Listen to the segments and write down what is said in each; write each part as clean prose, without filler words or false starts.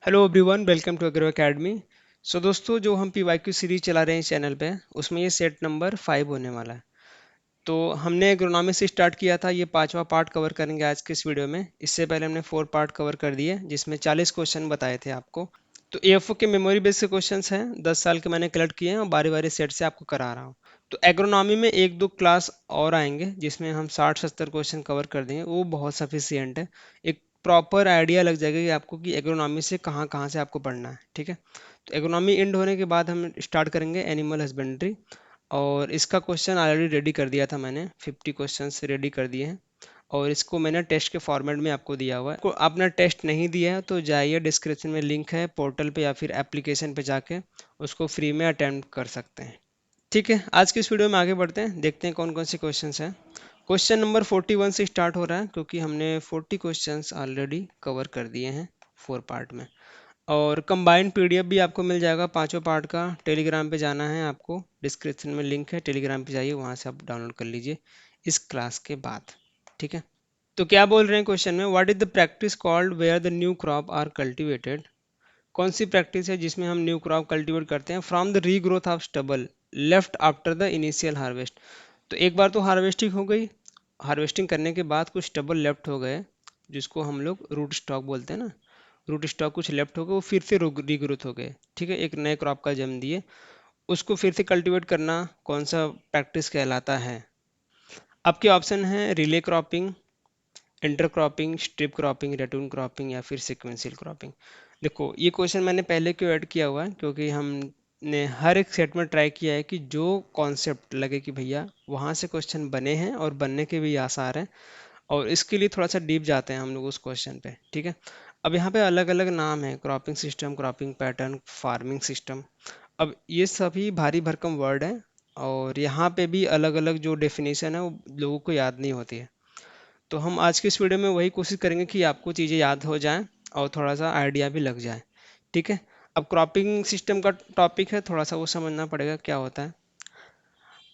Hello everyone, welcome to agro academy. So दोस्तों, जो हम पीवाईक्यू सीरीज चला रहे हैं इस चैनल पे, उसमें ये सेट नंबर 5 होने वाला है। तो हमने एग्रोनॉमी से स्टार्ट किया था, ये पांचवा पार्ट कवर करेंगे आज के इस वीडियो में। इससे पहले हमने 4 पार्ट कवर कर दिए जिसमें 40 क्वेश्चन बताए थे आपको। तो एएफओ के मेमोरी बेस के क्वेश्चंस हैं, 10 साल के मैंने कलेक्ट किए हैं और बारी बारी सेट से आपको करा रहा हूँ। तो एग्रोनॉमी में एक दो क्लास और आएंगे जिसमें हम 60-70 क्वेश्चन कवर कर देंगे, वो बहुत सफिशियंट है। एक प्रॉपर आइडिया लग जाएगा कि आपको कि एग्रोनॉमी से कहाँ कहाँ से आपको पढ़ना है। ठीक है, तो एग्रोनॉमी एंड होने के बाद हम स्टार्ट करेंगे एनिमल हस्बेंड्री। और इसका क्वेश्चन ऑलरेडी रेडी कर दिया था मैंने, 50 क्वेश्चंस रेडी कर दिए हैं और इसको मैंने टेस्ट के फॉर्मेट में आपको दिया हुआ है। को आपने टेस्ट नहीं दिया है तो जाइए, डिस्क्रिप्शन में लिंक है पोर्टल पे या फिर एप्लीकेशन पे जाके उसको फ्री में अटेम्प्ट कर सकते हैं। ठीक है, आज की इस वीडियो में आगे बढ़ते हैं, देखते हैं कौन कौन से क्वेश्चंस हैं। क्वेश्चन नंबर 41 से स्टार्ट हो रहा है क्योंकि हमने 40 क्वेश्चंस ऑलरेडी कवर कर दिए हैं 4 पार्ट में। और कंबाइंड पीडीएफ भी आपको मिल जाएगा पांचों पार्ट का। टेलीग्राम पे जाना है आपको, डिस्क्रिप्शन में लिंक है, टेलीग्राम पे जाइए, वहां से आप डाउनलोड कर लीजिए इस क्लास के बाद। ठीक है, तो क्या बोल रहे हैं क्वेश्चन में, what is the practice called where the new crop are cultivated. कौन सी प्रैक्टिस है जिसमें हम न्यू क्रॉप कल्टीवेट करते हैं from the regrowth of stubble left after the initial harvest. तो एक बार तो हार्वेस्टिंग हो गई, हार्वेस्टिंग करने के बाद कुछ स्टबल लेफ्ट हो गए जिसको हम लोग रूट स्टॉक बोलते हैं ना, रूट स्टॉक कुछ लेफ्ट हो गए, वो फिर से रीग्रोथ हो गए। ठीक है, एक नए क्रॉप का जन्म दिए, उसको फिर से कल्टीवेट करना कौन सा प्रैक्टिस कहलाता है। आपके ऑप्शन है relay cropping, inter cropping, strip cropping, ratoon cropping या फिर सिक्वेंशियल क्रॉपिंग। देखो, ये क्वेश्चन मैंने पहले क्यों ऐड किया हुआ है क्योंकि हमने हर एक सेट में ट्राई किया है कि जो कॉन्सेप्ट लगे कि भैया वहाँ से क्वेश्चन बने हैं और बनने के भी आसार हैं, और इसके लिए थोड़ा सा डीप जाते हैं हम लोग उस क्वेश्चन पे। ठीक है, अब यहाँ पे अलग अलग नाम है, cropping system, cropping pattern, farming system. अब ये सभी भारी भरकम वर्ड हैं और यहाँ पे भी अलग अलग जो डेफिनेशन है वो लोगों को याद नहीं होती है। तो हम आज की इस वीडियो में वही कोशिश करेंगे कि आपको चीज़ें याद हो जाएं और थोड़ा सा आइडिया भी लग जाए। ठीक है, अब क्रॉपिंग सिस्टम का टॉपिक है, थोड़ा सा वो समझना पड़ेगा क्या होता है।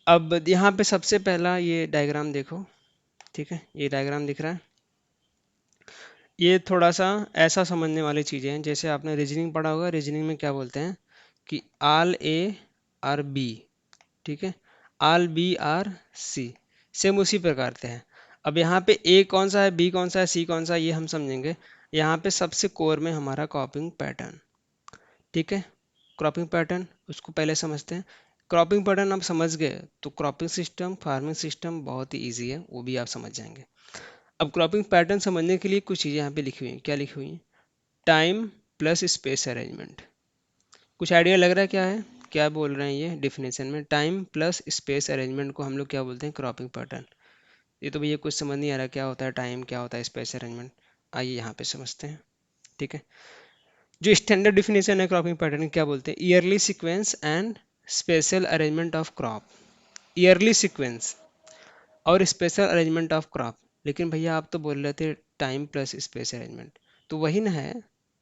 अब यहाँ पे सबसे पहला ये डायग्राम देखो। ठीक है, ये डायग्राम दिख रहा है, ये थोड़ा सा ऐसा समझने वाली चीज़ें हैं जैसे आपने रीजनिंग पढ़ा होगा। रीजनिंग में क्या बोलते हैं कि आल ए आर बी। ठीक है, all B are C, same उसी प्रकार से है। अब यहाँ पे ए कौन सा है, बी कौन सा है, सी कौन सा है, ये हम समझेंगे। यहाँ पे सबसे कोर में हमारा क्रॉपिंग पैटर्न। ठीक है, क्रॉपिंग पैटर्न उसको पहले समझते हैं। क्रॉपिंग पैटर्न आप समझ गए तो क्रॉपिंग सिस्टम, फार्मिंग सिस्टम बहुत ही ईजी है, वो भी आप समझ जाएंगे। अब क्रॉपिंग पैटर्न समझने के लिए कुछ चीज़ें यहाँ पे लिखी हुई हैं। क्या लिखी हुई हैं, टाइम प्लस स्पेस अरेंजमेंट। कुछ आइडिया लग रहा है क्या है, क्या बोल रहे हैं ये डिफिनेशन में, टाइम प्लस स्पेस अरेंजमेंट को हम लोग क्या बोलते हैं, क्रॉपिंग पैटर्न। ये तो भैया कुछ समझ नहीं आ रहा क्या होता है टाइम, क्या होता है स्पेस अरेंजमेंट। आइए यहाँ पे समझते हैं। ठीक है, जो स्टैंडर्ड डिफिनेशन है क्रॉपिंग पैटर्न क्या बोलते हैं, yearly sequence and special arrangement of crop. Yearly sequence और स्पेशल अरेंजमेंट ऑफ क्रॉप। लेकिन भैया आप तो बोल रहे थे टाइम प्लस स्पेस अरेंजमेंट, तो वही ना है,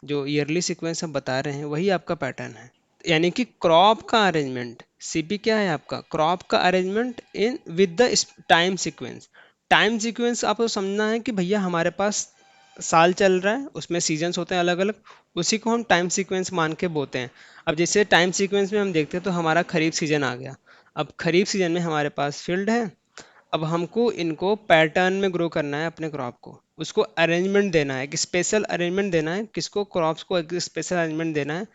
जो ईयरली सीक्वेंस हम बता रहे हैं वही आपका पैटर्न है। यानी कि क्रॉप का अरेंजमेंट, सीपी क्या है आपका, क्रॉप का arrangement in with the time sequence. Time sequence आपको समझना है कि भैया हमारे पास साल चल रहा है, उसमें सीजन्स होते हैं अलग अलग, उसी को हम टाइम सीक्वेंस मान के बोलते हैं। अब जैसे टाइम सीक्वेंस में हम देखते हैं तो हमारा खरीफ सीजन आ गया। अब खरीफ सीजन में हमारे पास फील्ड है, अब हमको इनको पैटर्न में ग्रो करना है अपने क्रॉप को, उसको अरेंजमेंट देना है, एक स्पेशल अरेंजमेंट देना है, किसको, क्रॉप्स को एक स्पेशल अरेंजमेंट देना है,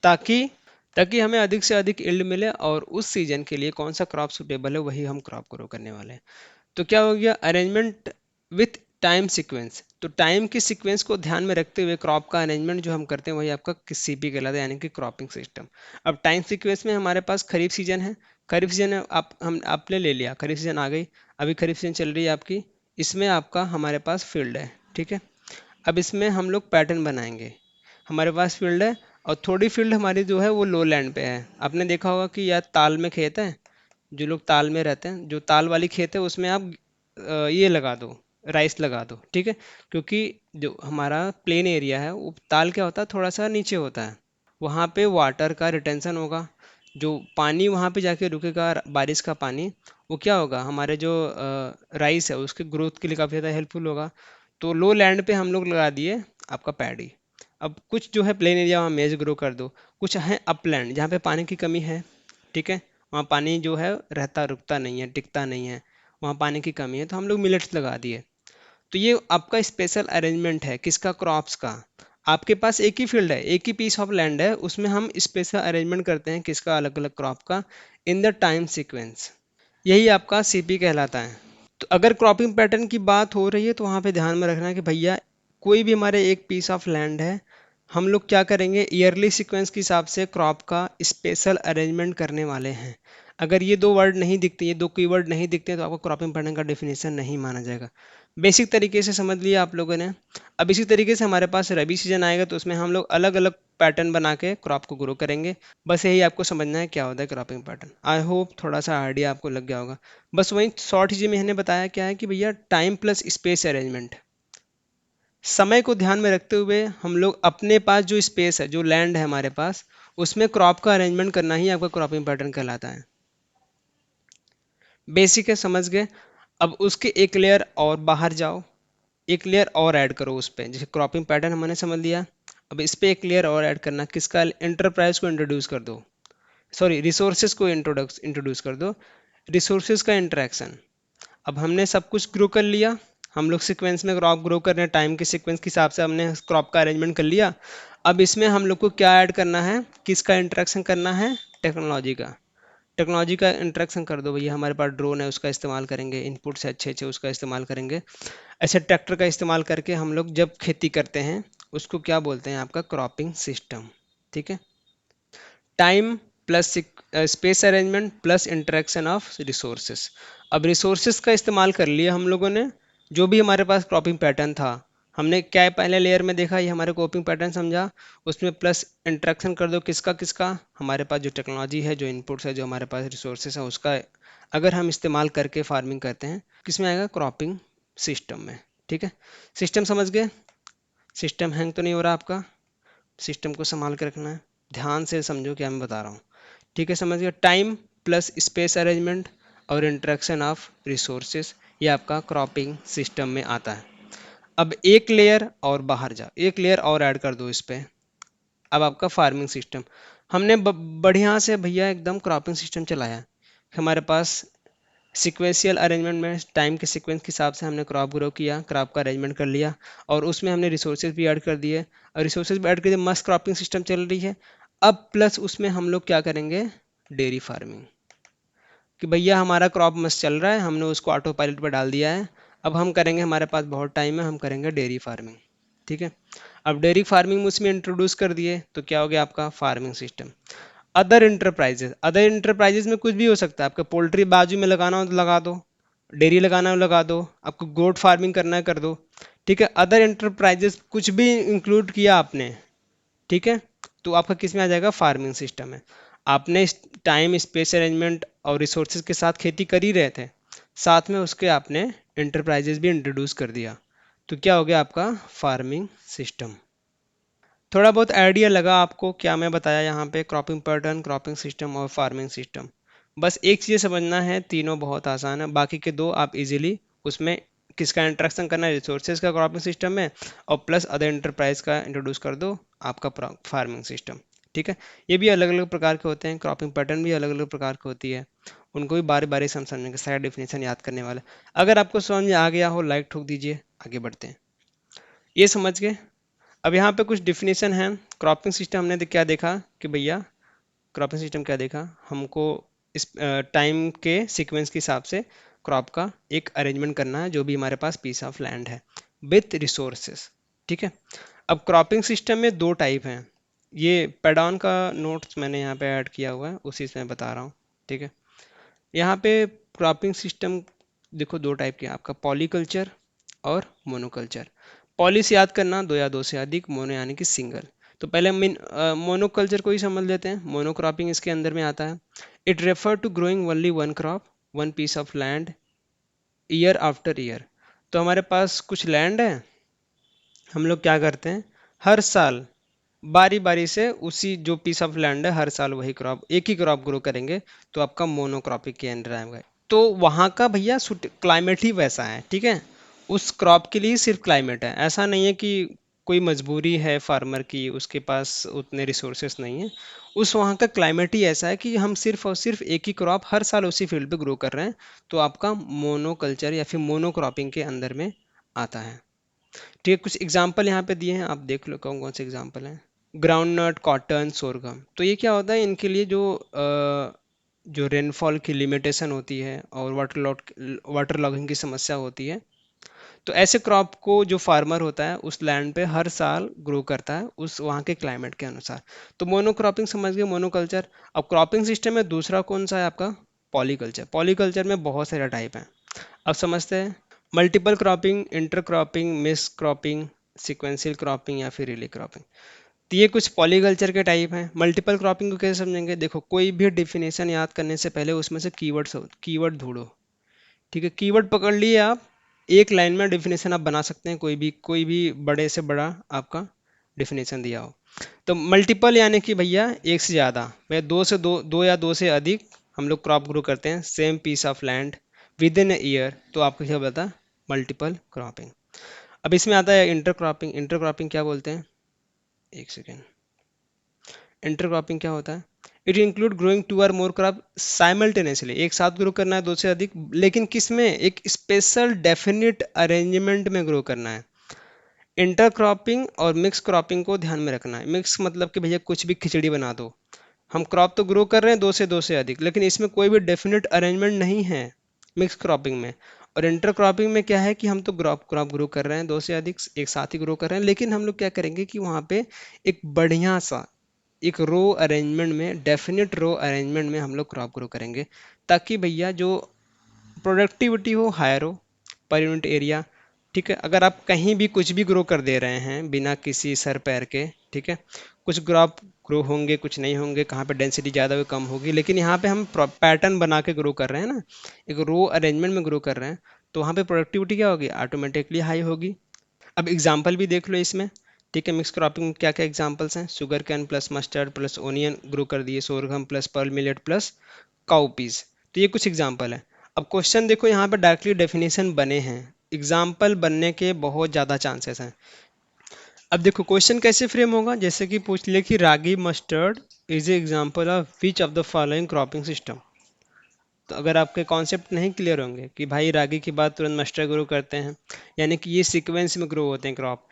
ताकि ताकि हमें अधिक से अधिक यील्ड मिले और उस सीजन के लिए कौन सा क्रॉप सुटेबल है वही हम क्रॉप ग्रो करने वाले हैं। तो क्या हो गया, अरेंजमेंट विथ टाइम सीक्वेंस। तो टाइम के सीक्वेंस को ध्यान में रखते हुए क्रॉप का अरेंजमेंट जो हम करते हैं वही आपका सीपी कहलाता है, यानी कि क्रॉपिंग सिस्टम। अब टाइम सीक्वेंस में हमारे पास खरीफ सीजन है, खरीफ सीजन आप हम आपने ले लिया, खरीफ सीजन आ गई, अभी खरीफ सीजन चल रही है आपकी, इसमें आपका हमारे पास फील्ड है। ठीक है, अब इसमें हम लोग पैटर्न बनाएंगे, हमारे पास फील्ड है और थोड़ी फील्ड हमारी जो है वो लो लैंड पे है। आपने देखा होगा कि यार ताल में खेत है, जो लोग ताल में रहते हैं, जो ताल वाली खेत है उसमें आप ये लगा दो, राइस लगा दो। ठीक है, क्योंकि जो हमारा प्लेन एरिया है वो ताल क्या होता है, थोड़ा सा नीचे होता है, वहाँ पे वाटर का रिटेंशन होगा, जो पानी वहाँ पे जाके रुकेगा, बारिश का पानी, वो क्या होगा, हमारे जो राइस है उसके ग्रोथ के लिए काफ़ी ज़्यादा हेल्पफुल होगा। तो लो लैंड पे हम लोग लगा दिए आपका पैडी। अब कुछ जो है प्लेन एरिया वहाँ मेज ग्रो कर दो, कुछ है अपलैंड जहाँ पे पानी की कमी है, ठीक है, वहाँ पानी जो है रहता रुकता नहीं है, टिकता नहीं है, वहाँ पानी की कमी है, तो हम लोग मिलेट्स लगा दिए। तो ये आपका स्पेशल अरेंजमेंट है किसका, क्रॉप्स का। आपके पास एक ही फील्ड है, एक ही पीस ऑफ लैंड है, उसमें हम स्पेशल अरेंजमेंट करते हैं किसका, अलग अलग क्रॉप का, इन द टाइम सीक्वेंस। यही आपका सीपी कहलाता है। तो अगर क्रॉपिंग पैटर्न की बात हो रही है तो वहाँ पे ध्यान में रखना है कि भैया कोई भी हमारे एक पीस ऑफ लैंड है, हम लोग क्या करेंगे, ईयरली सीक्वेंस के हिसाब से क्रॉप का स्पेशल अरेंजमेंट करने वाले हैं। अगर ये दो वर्ड नहीं दिखते, ये दो कीवर्ड नहीं दिखते, तो आपको क्रॉपिंग पैटर्न का डेफिनेशन नहीं माना जाएगा। बेसिक तरीके से समझ लिया आप लोगों ने। अब इसी तरीके से हमारे पास रबी सीजन आएगा तो उसमें हम लोग अलग अलग पैटर्न बना के क्रॉप को ग्रो करेंगे। बस यही आपको समझना है क्या होता है क्रॉपिंग पैटर्न। आई होप थोड़ा सा आइडिया आपको लग गया होगा। बस वही शॉर्ट जी मैंने बताया क्या है कि भैया टाइम प्लस स्पेस अरेंजमेंट, समय को ध्यान में रखते हुए हम लोग अपने पास जो स्पेस है, जो लैंड है हमारे पास, उसमें क्रॉप का अरेंजमेंट करना ही आपका क्रॉपिंग पैटर्न कहलाता है। बेसिक है, समझ गए। अब उसके एक लेयर और बाहर जाओ, एक लेयर और ऐड करो उस पे, जैसे क्रॉपिंग पैटर्न हमने समझ लिया। अब इस पे एक लेयर और ऐड करना किसका, एंटरप्राइज को इंट्रोड्यूस कर दो, सॉरी रिसोर्सेज को इंट्रोड्यूस कर दो, रिसोर्सेज का इंटरेक्शन। अब हमने सब कुछ ग्रो कर लिया, हम लोग सीक्वेंस में क्रॉप ग्रो कर रहे हैं, टाइम के सीक्वेंस के हिसाब से हमने क्रॉप का अरेंजमेंट कर लिया। अब इसमें हम लोग को क्या ऐड करना है, किसका इंटरेक्शन करना है, टेक्नोलॉजी का। टेक्नोलॉजी का इंटरेक्शन कर दो भैया, हमारे पास ड्रोन है उसका इस्तेमाल करेंगे, इनपुट से अच्छे अच्छे उसका इस्तेमाल करेंगे। ऐसे ट्रैक्टर का इस्तेमाल करके हम लोग जब खेती करते हैं उसको क्या बोलते हैं, आपका क्रॉपिंग सिस्टम। ठीक है, time plus space arrangement plus interaction of resources. अब रिसोर्सेस का इस्तेमाल कर लिया हम लोगों ने, जो भी हमारे पास क्रॉपिंग पैटर्न था, हमने क्या है पहले लेयर में देखा, ये हमारे क्रॉपिंग पैटर्न समझा, उसमें प्लस इंटरेक्शन कर दो किसका किसका, हमारे पास जो टेक्नोलॉजी है, जो इनपुट्स है, जो हमारे पास रिसोर्सेस है, उसका अगर हम इस्तेमाल करके फार्मिंग करते हैं, किसमें आएगा, क्रॉपिंग सिस्टम में। ठीक है, सिस्टम समझ गए। सिस्टम हैंग तो नहीं हो रहा आपका, सिस्टम को संभाल के रखना है, ध्यान से समझो क्या मैं बता रहा हूँ। ठीक है, समझ गया। टाइम प्लस स्पेस अरेंजमेंट और इंटरेक्शन ऑफ रिसोर्सेस, ये आपका क्रॉपिंग सिस्टम में आता है। अब एक लेयर और बाहर जाओ, एक लेयर और ऐड कर दो इस पे, अब आपका फार्मिंग सिस्टम। हमने बढ़िया से भैया एकदम क्रॉपिंग सिस्टम चलाया है। हमारे पास सिक्वेंशियल अरेंजमेंट में टाइम के सीक्वेंस के हिसाब से हमने क्रॉप ग्रो किया, क्रॉप का अरेंजमेंट कर लिया, और उसमें हमने रिसोर्सेज भी ऐड कर दिए, और रिसोर्सेज भी ऐड कर दिए, मस्त क्रॉपिंग सिस्टम चल रही है। अब प्लस उसमें हम लोग क्या करेंगे, डेयरी फार्मिंग, कि भैया हमारा क्रॉप मस्त चल रहा है, हमने उसको ऑटो पायलट पर डाल दिया है, अब हम करेंगे, हमारे पास बहुत टाइम है, हम करेंगे डेयरी फार्मिंग। ठीक है, अब डेयरी फार्मिंग उसमें इंट्रोड्यूस कर दिए तो क्या हो गया आपका farming system. Other enterprises, other enterprises में कुछ भी हो सकता है, आपका पोल्ट्री बाजू में लगाना हो तो लगा दो, डेयरी लगाना हो लगा दो, आपको गोट फार्मिंग करना है कर दो। ठीक है, अदर इंटरप्राइजेज कुछ भी इंक्लूड किया आपने, ठीक है, तो आपका किस में आ जाएगा, फार्मिंग सिस्टम में। आपने टाइम स्पेस अरेंजमेंट और रिसोर्सेज के साथ खेती कर ही रहे थे, साथ में उसके आपने इंटरप्राइजेज भी इंट्रोड्यूस कर दिया, तो क्या हो गया आपका फार्मिंग सिस्टम। थोड़ा बहुत आइडिया लगा आपको क्या मैं बताया यहाँ पे, क्रॉपिंग पैटर्न, क्रॉपिंग सिस्टम और फार्मिंग सिस्टम। बस एक चीज़ समझना है, तीनों बहुत आसान है, बाकी के दो आप इजीली उसमें किसका इंट्रैक्शन करना है, रिसोर्सेज का क्रॉपिंग सिस्टम में, और प्लस अदर इंटरप्राइज का इंट्रोड्यूस कर दो आपका फार्मिंग सिस्टम। ठीक है, ये भी अलग अलग प्रकार के होते हैं, क्रॉपिंग पैटर्न भी अलग अलग प्रकार की होती है, उनको भी बारी बारी से हम समझेंगे, सारा डेफिनेशन याद करने वाले। अगर आपको समझ में आ गया हो लाइक ठोक दीजिए, आगे बढ़ते हैं। ये समझ गए। अब यहाँ पे कुछ डिफिनेशन है। क्रॉपिंग सिस्टम हमने क्या देखा कि भैया क्रॉपिंग सिस्टम क्या देखा, हमको इस टाइम के सीक्वेंस के हिसाब से क्रॉप का एक अरेंजमेंट करना है, जो भी हमारे पास पीस ऑफ लैंड है विथ रिसोर्सेस। ठीक है, अब क्रॉपिंग सिस्टम में दो टाइप हैं, ये पैडॉन का नोट्स मैंने यहाँ पे ऐड किया हुआ है, उसी से मैं बता रहा हूँ। ठीक है, यहाँ पे क्रॉपिंग सिस्टम देखो दो टाइप के हैं, आपका पॉलीकल्चर और मोनोकल्चर। पॉली से याद करना दो या दो से अधिक, मोनो यानी कि सिंगल। तो पहले हम मोनोकल्चर को ही समझ लेते हैं, मोनोक्रॉपिंग इसके अंदर में आता है। It refer to growing only one crop one piece of land year after year. तो हमारे पास कुछ लैंड है, हम लोग क्या करते हैं, हर साल बारी बारी से उसी जो पीस ऑफ लैंड है हर साल वही क्रॉप, एक ही क्रॉप ग्रो करेंगे, तो आपका मोनोक्रॉपिक के अंदर आएगा। तो वहाँ का भैया क्लाइमेट ही वैसा है, ठीक है, उस क्रॉप के लिए सिर्फ क्लाइमेट है, ऐसा नहीं है कि कोई मजबूरी है फार्मर की, उसके पास उतने रिसोर्सेस नहीं है, उस वहाँ का क्लाइमेट ही ऐसा है कि हम सिर्फ और सिर्फ एक ही क्रॉप हर साल उसी फील्ड पे ग्रो कर रहे हैं, तो आपका मोनोकल्चर या फिर मोनोक्रॉपिंग के अंदर में आता है। ठीक है, कुछ एग्जाम्पल यहाँ पे दिए हैं, आप देख लो कौन कौन से एग्जाम्पल हैं। Groundnut, cotton, sorghum. तो ये क्या होता है, इनके लिए जो रेनफॉल की लिमिटेशन होती है और वाटर लॉगिंग की समस्या होती है, तो ऐसे क्रॉप को जो फार्मर होता है उस लैंड पे हर साल ग्रो करता है उस वहाँ के क्लाइमेट के अनुसार। तो मोनोक्रॉपिंग समझ गए, मोनोकल्चर। अब क्रॉपिंग सिस्टम में दूसरा कौन सा है आपका, पॉलीकल्चर। पॉलीकल्चर में बहुत सारे टाइप हैं, अब समझते हैं। Multiple cropping, inter cropping, miss cropping, sequential cropping या फिर रिले क्रॉपिंग। तो ये कुछ पॉलीकल्चर के टाइप हैं। मल्टीपल क्रॉपिंग को कैसे समझेंगे, देखो कोई भी डिफिनेशन याद करने से पहले उसमें से कीवर्ड ढूंढो। ठीक है, कीवर्ड पकड़ लिए आप, एक लाइन में डेफिनेशन आप बना सकते हैं, कोई भी बड़े से बड़ा आपका डेफिनेशन दिया हो। तो मल्टीपल यानी कि भैया एक से ज़्यादा, भैया दो या दो से अधिक हम लोग क्रॉप ग्रो करते हैं same piece of land within year, तो आपको क्या बता, मल्टीपल क्रॉपिंग। अब इसमें आता है इंटर क्रॉपिंग। इंटर क्रॉपिंग क्या बोलते हैं, एक सेकेंड। इंटरक्रॉपिंग क्या होता है, इट इंक्लूड ग्रोइंग टू और मोर क्रॉप साइमल्टेनियसली, एक साथ ग्रो करना है दो से अधिक, लेकिन किस में, एक स्पेशल डेफिनिट अरेंजमेंट में ग्रो करना है। इंटरक्रॉपिंग और मिक्स क्रॉपिंग को ध्यान में रखना है। मिक्स मतलब कि भैया कुछ भी खिचड़ी बना दो, हम क्रॉप तो ग्रो कर रहे हैं दो से अधिक, लेकिन इसमें कोई भी डेफिनेट अरेंजमेंट नहीं है मिक्स क्रॉपिंग में। और इंटर क्रॉपिंग में क्या है कि हम तो क्रॉप क्रॉप ग्रो कर रहे हैं दो से अधिक एक साथ ही ग्रो कर रहे हैं, लेकिन हम लोग क्या करेंगे कि वहाँ पे एक बढ़िया सा एक रो अरेंजमेंट में, डेफिनेट रो अरेंजमेंट में हम लोग क्रॉप ग्रो करेंगे, ताकि भैया जो प्रोडक्टिविटी हो हायर हो पर यूनिट एरिया। ठीक है, अगर आप कहीं भी कुछ भी ग्रो कर दे रहे हैं बिना किसी सर पैर के, ठीक है, कुछ क्रॉप ग्रो होंगे कुछ नहीं होंगे, कहाँ पे डेंसिटी ज़्यादा हो कम होगी, लेकिन यहाँ पे हम पैटर्न बना के ग्रो कर रहे हैं ना, एक रो अरेंजमेंट में ग्रो कर रहे हैं, तो वहाँ पे प्रोडक्टिविटी क्या होगी, ऑटोमेटिकली हाई होगी। अब एग्जाम्पल भी देख लो इसमें। ठीक है, मिक्स क्रॉपिंग में क्या क्या एग्जाम्पल्स हैं, sugar cane plus mustard plus onion grow कर दिए, sorghum plus pearl millet plus cowpeas. तो ये कुछ एग्जाम्पल है। अब क्वेश्चन देखो, यहाँ पे डायरेक्टली डेफिनेशन बने हैं, एग्जाम्पल बनने के बहुत ज़्यादा चांसेस हैं। अब देखो क्वेश्चन कैसे फ्रेम होगा, जैसे कि पूछ लिया कि ragi mustard is a example of which of the following cropping system. तो अगर आपके कॉन्सेप्ट नहीं क्लियर होंगे कि भाई रागी के बाद तुरंत मस्टर्ड ग्रो करते हैं, यानी कि ये सीक्वेंस में ग्रो होते हैं क्रॉप।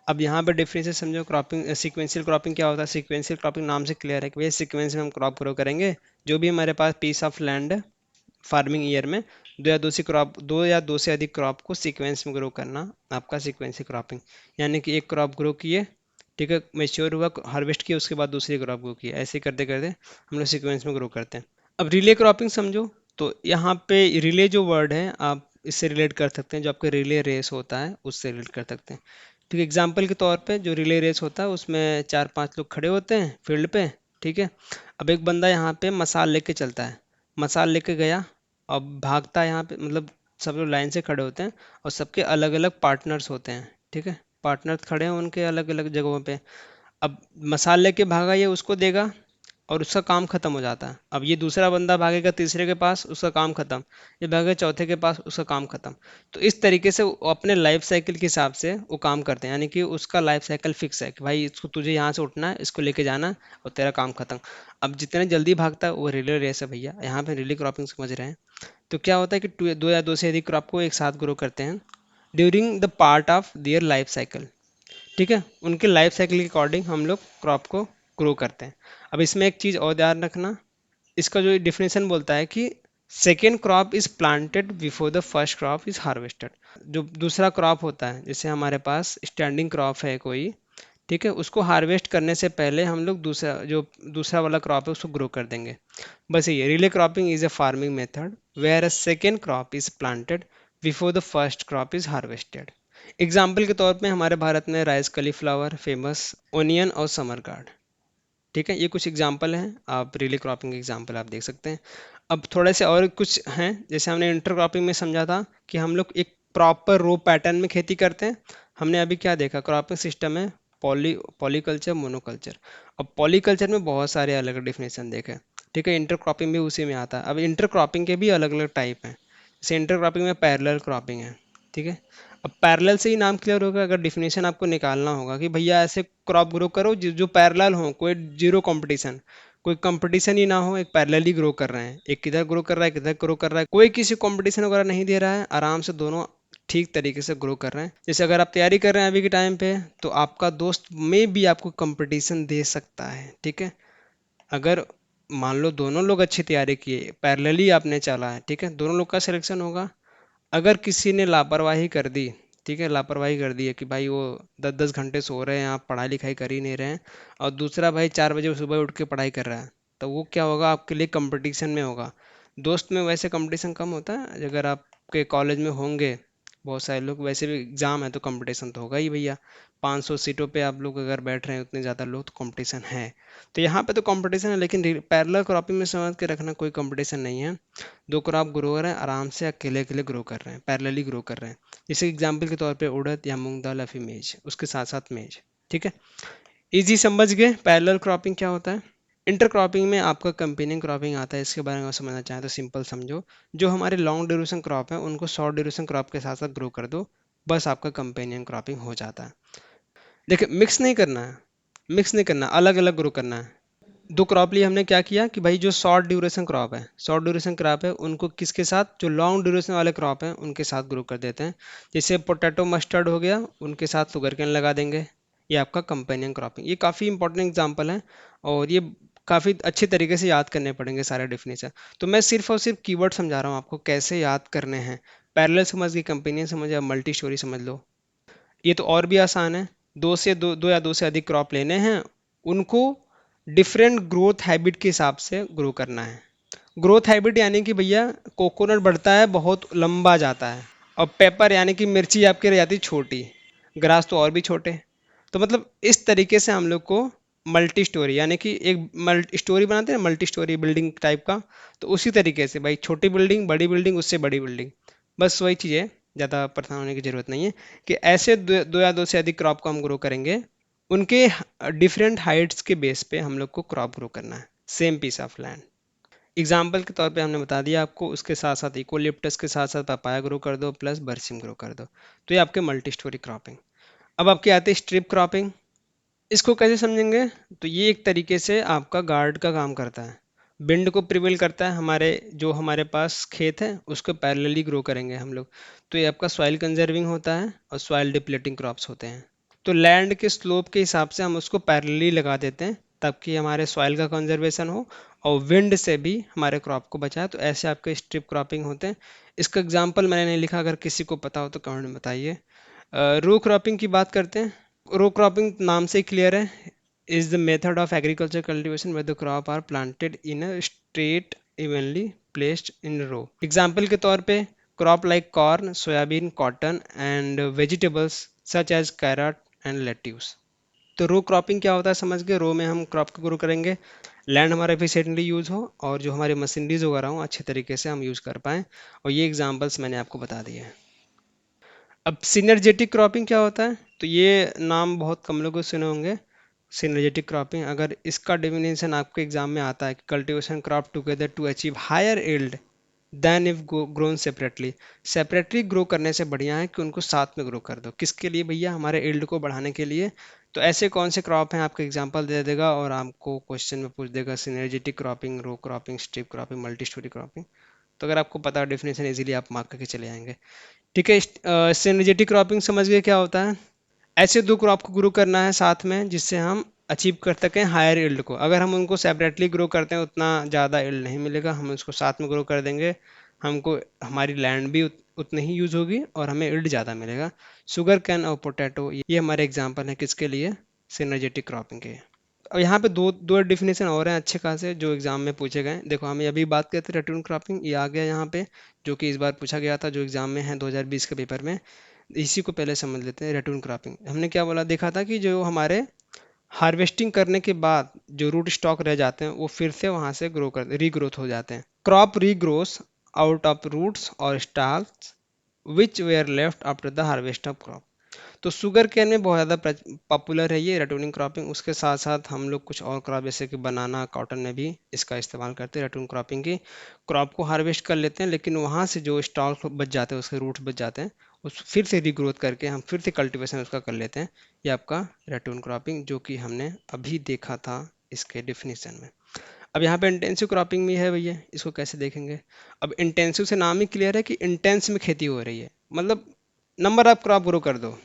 अब यहाँ पर डिफरेंसेस समझो, क्रॉपिंग सीक्वेंशियल क्रॉपिंग क्या होता है, सीक्वेंशियल क्रॉपिंग नाम से क्लियर है कि भैया सीक्वेंस में हम क्रॉप ग्रो करेंगे, जो भी हमारे पास पीस ऑफ लैंड है फार्मिंग ईयर में, दो या दो से अधिक क्रॉप को सीक्वेंस में ग्रो करना, आपका सीक्वेंशियल क्रॉपिंग। यानी कि एक क्रॉप ग्रो किए, ठीक है, मेच्योर हुआ, हार्वेस्ट किया, उसके बाद दूसरी क्रॉप ग्रो किया, ऐसे करते करते हम लोग सीक्वेंस में ग्रो करते हैं। अब रिले क्रॉपिंग समझो, तो यहाँ पे रिले जो वर्ड है आप इससे रिलेट कर सकते हैं, जो आपके रिले रेस होता है उससे रिलेट कर सकते हैं। ठीक है, एग्जाम्पल के तौर पे जो रिले रेस होता है उसमें चार पांच लोग खड़े होते हैं फील्ड पे। ठीक है, अब एक बंदा यहाँ पे मसाल लेके चलता है, मसाल लेके गया, अब भागता है यहाँ पे, मतलब सब लोग लाइन से खड़े होते हैं और सबके अलग अलग पार्टनर्स होते हैं। ठीक है, पार्टनर्स खड़े हैं उनके अलग अलग जगहों पे। अब मसाल लेके भागा, ये उसको देगा और उसका काम खत्म हो जाता है। अब ये दूसरा बंदा भागेगा तीसरे के पास, उसका काम खत्म, ये भागेगा चौथे के पास, उसका काम खत्म। तो इस तरीके से वो अपने लाइफ साइकिल के हिसाब से वो काम करते हैं, यानी कि उसका लाइफ साइकिल फिक्स है कि भाई इसको तुझे यहाँ से उठना है, इसको लेके जाना है और तेरा काम खत्म। अब जितने जल्दी भागता है वो रिले रेस है भैया, यहाँ पे रिले क्रॉपिंग समझ रहे हैं। तो क्या होता है कि दो या दो से अधिक क्रॉप को एक साथ ग्रो करते हैं during the part of their life cycle. ठीक है, उनके लाइफ साइकिल के अकॉर्डिंग हम लोग क्रॉप को ग्रो करते हैं। अब इसमें एक चीज़ और ध्यान रखना, इसका जो डिफिनेशन बोलता है कि second crop is planted before the first crop is harvested. जो दूसरा क्रॉप होता है, जैसे हमारे पास स्टैंडिंग क्रॉप है कोई, ठीक है, उसको हार्वेस्ट करने से पहले हम लोग दूसरा वाला क्रॉप है उसको ग्रो कर देंगे। बस ये relay cropping is a farming method where a second crop is planted before the first crop is harvested. Example के तौर पे हमारे भारत में राइस, कलीफ्लावर, फेमस, ओनियन और समर गार्ड। ठीक है, ये कुछ एग्जाम्पल हैं, आप रिले क्रॉपिंग एग्जाम्पल आप देख सकते हैं। अब थोड़े से और कुछ हैं, जैसे हमने इंटर क्रॉपिंग में समझा था कि हम लोग एक प्रॉपर रो पैटर्न में खेती करते हैं। हमने अभी क्या देखा, क्रॉपिंग सिस्टम है पॉलीकल्चर, मोनोकल्चर। अब पॉलीकल्चर में बहुत सारे अलग डिफिनेशन देखे। ठीक है, इंटर क्रॉपिंग भी उसी में आता है। अब इंटर क्रॉपिंग के भी अलग अलग टाइप हैं, जैसे इंटर क्रॉपिंग में पैरेलल क्रॉपिंग है। ठीक है, अब पैरेलल से ही नाम क्लियर होगा। अगर डिफिनेशन आपको निकालना होगा कि भैया ऐसे क्रॉप ग्रो करो जो पैरेलल हो, कोई जीरो कंपटीशन, कोई कंपटीशन ही ना हो, एक पैरेलल ही ग्रो कर रहे हैं, एक किधर ग्रो कर रहा है किधर ग्रो कर रहा है, कोई किसी कंपटीशन वगैरह नहीं दे रहा है, आराम से दोनों ठीक तरीके से ग्रो कर रहे हैं। जैसे अगर आप तैयारी कर रहे हैं अभी के टाइम पे, तो आपका दोस्त में भी आपको कंपटीशन दे सकता है, ठीक है। अगर मान लो दोनों लोग अच्छी तैयारी किए, पैरेलली आपने चला है, ठीक है, दोनों लोग का सिलेक्शन होगा। अगर किसी ने लापरवाही कर दी, ठीक है, लापरवाही कर दी है कि भाई वो 10-10 घंटे सो रहे हैं, आप पढ़ाई लिखाई कर ही नहीं रहे हैं, और दूसरा भाई 4 बजे सुबह उठ के पढ़ाई कर रहा है, तो वो क्या होगा, आपके लिए कंपटीशन में होगा। दोस्त में वैसे कंपटीशन कम होता है। अगर आपके कॉलेज में होंगे बहुत सारे लोग, वैसे भी एग्जाम है तो कंपटीशन तो होगा ही भैया। 500 सीटों पे आप लोग अगर बैठ रहे हैं, उतने ज़्यादा लोग तो कंपटीशन है। तो यहाँ पे तो कंपटीशन है, लेकिन पैरेलल क्रॉपिंग में समझ के रखना, कोई कंपटीशन नहीं है। दो क्रॉप ग्रोअर हैं, आराम से अकेले अकेले ग्रो कर रहे हैं, पैरेलली ग्रो कर रहे हैं। जैसे एग्जाम्पल के तौर पे उड़द या मूंग दाल या फिर मेज, उसके साथ साथ मेज, ठीक है। इजी समझ गए पैरेलल क्रॉपिंग क्या होता है। इंटर क्रॉपिंग में आपका कंपेनियन क्रॉपिंग आता है। इसके बारे में समझना चाहें तो सिंपल समझो, जो हमारे लॉन्ग ड्यूरेशन क्रॉप है उनको शॉर्ट ड्यूरेशन क्रॉप के साथ साथ ग्रो कर दो, बस आपका कंपेनियन क्रॉपिंग हो जाता है। देखिए, मिक्स नहीं करना है, मिक्स नहीं करना, अलग अलग ग्रो करना है। दो क्रॉप लिए हमने क्या किया कि भाई जो शॉर्ट ड्यूरेशन क्रॉप है, शॉर्ट ड्यूरेशन क्रॉप है उनको किसके साथ, जो लॉन्ग ड्यूरेशन वाले क्रॉप हैं उनके साथ ग्रो कर देते हैं। जैसे पोटैटो मस्टर्ड हो गया, उनके साथ शुगर केन लगा देंगे, ये आपका कंपेनियन क्रॉपिंग। ये काफ़ी इंपॉर्टेंट एग्जांपल है, और ये काफ़ी अच्छे तरीके से याद करने पड़ेंगे सारे डेफिनेशन। तो मैं सिर्फ और सिर्फ कीवर्ड समझा रहा हूँ आपको कैसे याद करने हैं। पैरेलल समझ गए, कंपेनियन समझ या मल्टी स्टोरी समझ लो। ये तो और भी आसान है। दो या दो से अधिक क्रॉप लेने हैं, उनको डिफरेंट ग्रोथ हैबिट के हिसाब से ग्रो करना है। ग्रोथ हैबिट यानी कि भैया, कोकोनट बढ़ता है बहुत लंबा जाता है, और पेपर यानी कि मिर्ची आपकी रह जाती है छोटी, ग्रास तो और भी छोटे। तो मतलब इस तरीके से हम लोग को मल्टी स्टोरी यानी कि एक मल्टी स्टोरी बनाते हैं, मल्टी स्टोरी बिल्डिंग टाइप का, तो उसी तरीके से भाई छोटी बिल्डिंग बड़ी बिल्डिंग उससे बड़ी बिल्डिंग, बस वही चीज़ है। ज़्यादा परेशान होने की ज़रूरत नहीं है कि ऐसे दो या दो से अधिक क्रॉप को हम ग्रो करेंगे, उनके डिफरेंट हाइट्स के बेस पे हम लोग को क्रॉप ग्रो करना है, same piece of land. Example के तौर पे हमने बता दिया आपको, उसके साथ साथ इकोलिप्टस के साथ साथ पपाया ग्रो कर दो प्लस बरसिम ग्रो कर दो, तो ये आपके मल्टी स्टोरी क्रॉपिंग। अब आपके आते हैं स्ट्रिप क्रॉपिंग। इसको कैसे समझेंगे, तो ये एक तरीके से आपका गार्ड का काम करता है, विंड को प्रिवेल करता है, हमारे पास खेत है उसको पैरेलली ग्रो करेंगे हम लोग। तो ये आपका सॉइल कंजर्विंग होता है और सॉइल डिप्लेटिंग क्रॉप्स होते हैं। तो लैंड के स्लोप के हिसाब से हम उसको पैरेलली लगा देते हैं, ताकि हमारे सॉइल का कंजर्वेशन हो और विंड से भी हमारे क्रॉप को बचाए। तो ऐसे आपके स्ट्रिप क्रॉपिंग होते हैं। इसका एग्जाम्पल मैंने नहीं लिखा, अगर किसी को पता हो तो कमेंट में बताइए। रो क्रॉपिंग की बात करते हैं। रो क्रॉपिंग नाम से क्लियर है, is the method of agriculture cultivation where the crop are planted in a straight evenly placed in row। Example के तौर पे crop like corn, soybean, cotton and vegetables such as carrot and lettuce. तो row cropping क्या होता है समझ गए, रो में हम क्रॉप को ग्रो करेंगे, लैंड हमारा एफिशिएंटली यूज हो और जो हमारे मशीनरीज वगैरह हो अच्छे तरीके से हम यूज कर पाएँ, और ये एग्जाम्पल्स मैंने आपको बता दिए हैं। अब सिनर्जेटिक क्रॉपिंग क्या होता है, तो ये नाम बहुत कम लोगों सुने होंगे। सिनर्जेटिक क्रॉपिंग, अगर इसका डेफिनेशन आपके एग्जाम में आता है कि cultivation crop together to achieve higher yield then if grown separately. Separately grow करने से बढ़िया है कि उनको साथ में ग्रो कर दो। किसके लिए भैया, हमारे यील्ड को बढ़ाने के लिए। तो ऐसे कौन से क्रॉप हैं, आपको एग्जांपल दे देगा और आपको क्वेश्चन में पूछ देगा, synergetic cropping, row cropping, strip cropping, multi storey cropping. तो अगर आपको पता है डेफिनेशन, इजीली आप मार्क करके चले आएंगे। ठीक है। सिनर्जेटिक क्रॉपिंग समझ गए क्या होता है। ऐसे दो क्रॉप को ग्रो करना है साथ में, जिससे हम अचीव कर सकें हायर यील्ड को। अगर हम उनको सेपरेटली ग्रो करते हैं उतना ज़्यादा यील्ड नहीं मिलेगा, हम उसको साथ में ग्रो कर देंगे, हमको हमारी लैंड भी उतनी ही यूज होगी और हमें यील्ड ज़्यादा मिलेगा। शुगर कैन और पोटैटो, ये हमारे एग्जाम्पल हैं किसके लिए, सिनर्जेटिक क्रॉपिंग के। और यहाँ पे दो दो डेफिनेशन और हैं अच्छे खासे जो एग्जाम में पूछे गए। देखो, हमें अभी बात करते थे रेटून क्रॉपिंग, ये आ गया यहाँ पे, जो कि इस बार पूछा गया था, जो एग्जाम में है 2020 के पेपर में। इसी को पहले समझ लेते हैं। रेटून क्रॉपिंग हमने क्या बोला, देखा था कि जो हमारे हार्वेस्टिंग करने के बाद जो रूट स्टॉक रह जाते हैं वो फिर से वहां से ग्रो कर रीग्रोथ हो जाते हैं। क्रॉप रीग्रोस आउट ऑफ रूट्स और stalls which where left after the harvest of crop. तो शुगर केन में बहुत ज़्यादा पॉपुलर है ये रेटूनिंग क्रॉपिंग। उसके साथ साथ हम लोग कुछ और क्रॉप जैसे कि बनाना, कॉटन में भी इसका इस्तेमाल करते हैं। रेटून क्रॉपिंग की क्रॉप को हार्वेस्ट कर लेते हैं, लेकिन वहाँ से जो स्टॉक बच जाते हैं, उसके रूट्स बच जाते हैं, उस फिर से रीग्रोथ करके हम फिर से कल्टीवेशन उसका कर लेते हैं। ये आपका रेटून क्रॉपिंग जो कि हमने अभी देखा था इसके डिफिनीशन में। अब यहाँ पे इंटेंसिव क्रॉपिंग भी है भैया, इसको कैसे देखेंगे? अब इंटेंसिव से नाम ही क्लियर है कि इंटेंस में खेती हो रही है, मतलब नंबर ऑफ क्रॉप ग्रो कर दो,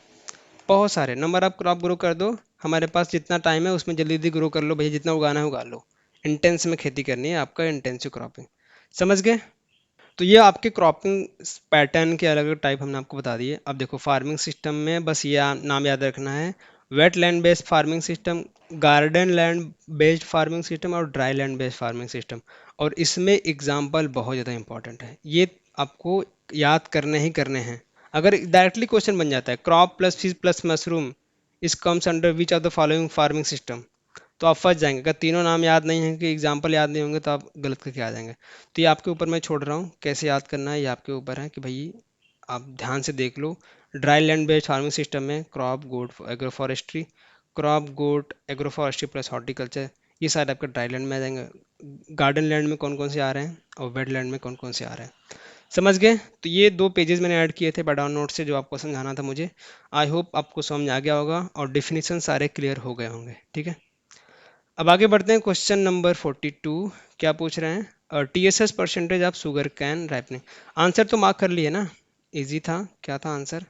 बहुत सारे नंबर ऑफ क्रॉप ग्रो कर दो। हमारे पास जितना टाइम है उसमें जल्दी जल्दी ग्रो कर लो भैया, जितना उगाना है उगा लो। इंटेंस में खेती करनी है, आपका इंटेंसिव क्रॉपिंग। समझ गए? तो ये आपके क्रॉपिंग पैटर्न के अलग अलग टाइप हमने आपको बता दिए। अब देखो फार्मिंग सिस्टम में बस ये नाम याद रखना है, wet land based farming system, garden land based farming system और dry land based farming system. और इसमें एग्जाम्पल बहुत ज़्यादा इंपॉर्टेंट है, ये आपको याद करने ही करने हैं। अगर डायरेक्टली क्वेश्चन बन जाता है crop plus fish plus mushroom is comes under which of the following farming system, तो आप फंस जाएंगे। अगर तीनों नाम याद नहीं है कि एग्जाम्पल याद नहीं होंगे तो आप गलत करके आ जाएंगे। तो ये आपके ऊपर मैं छोड़ रहा हूँ, कैसे याद करना है ये आपके ऊपर है कि भाई आप ध्यान से देख लो। Dry land based farming system में crop goat agro forestry, crop goat agro forestry plus horticulture, ये सारे आपके ड्राई लैंड में आ जाएंगे। गार्डन लैंड में कौन कौन से आ रहे हैं और वेट लैंड में कौन कौन से आ रहे हैं। समझ गए? तो ये 2 पेजेस मैंने ऐड किए थे डाउन नोट से, जो आपको समझाना था मुझे। आई होप आपको समझ आ गया होगा और डिफिनीशन सारे क्लियर हो गए होंगे। ठीक है, अब आगे बढ़ते हैं। क्वेश्चन नंबर 42 क्या पूछ रहे हैं? TSS percentage of sugar cane ripening. Answer तो मार्क कर लिए ना, इजी था। क्या था आंसर?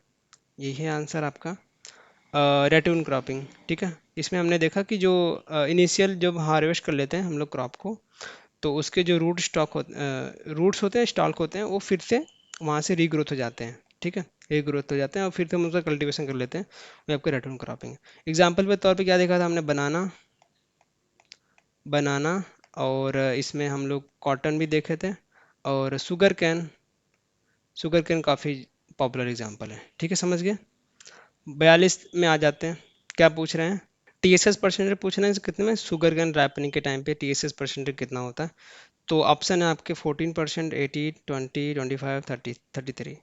यही है आंसर आपका, रेटून क्रॉपिंग। ठीक है, इसमें हमने देखा कि जो इनिशियल जब हार्वेस्ट कर लेते हैं हम लोग क्रॉप को, तो उसके जो रूट्स होते हैं, स्टॉक होते हैं, वो फिर से वहाँ से रीग्रोथ हो जाते हैं। ठीक है, रीग्रोथ हो जाते हैं और फिर से हम उसका कल्टीवेशन कर लेते हैं, वो आपका रेटून क्रॉपिंग है। एग्जाम्पल के तौर पे क्या देखा था हमने? बनाना, बनाना, और इसमें हम लोग कॉटन भी देखे थे, और शुगर कैन। शुगर कैन काफ़ी पॉपुलर एग्जांपल है। ठीक है, समझ गए? 42 में आ जाते हैं। क्या पूछ रहे हैं? टीएसएस परसेंटेज पूछ रहे हैं कितने में, शुगर कैन राइपनिंग के टाइम पे टीएसएस परसेंटेज कितना होता है। तो ऑप्शन है आपके 14%, 80, 20, 25, 30, 33।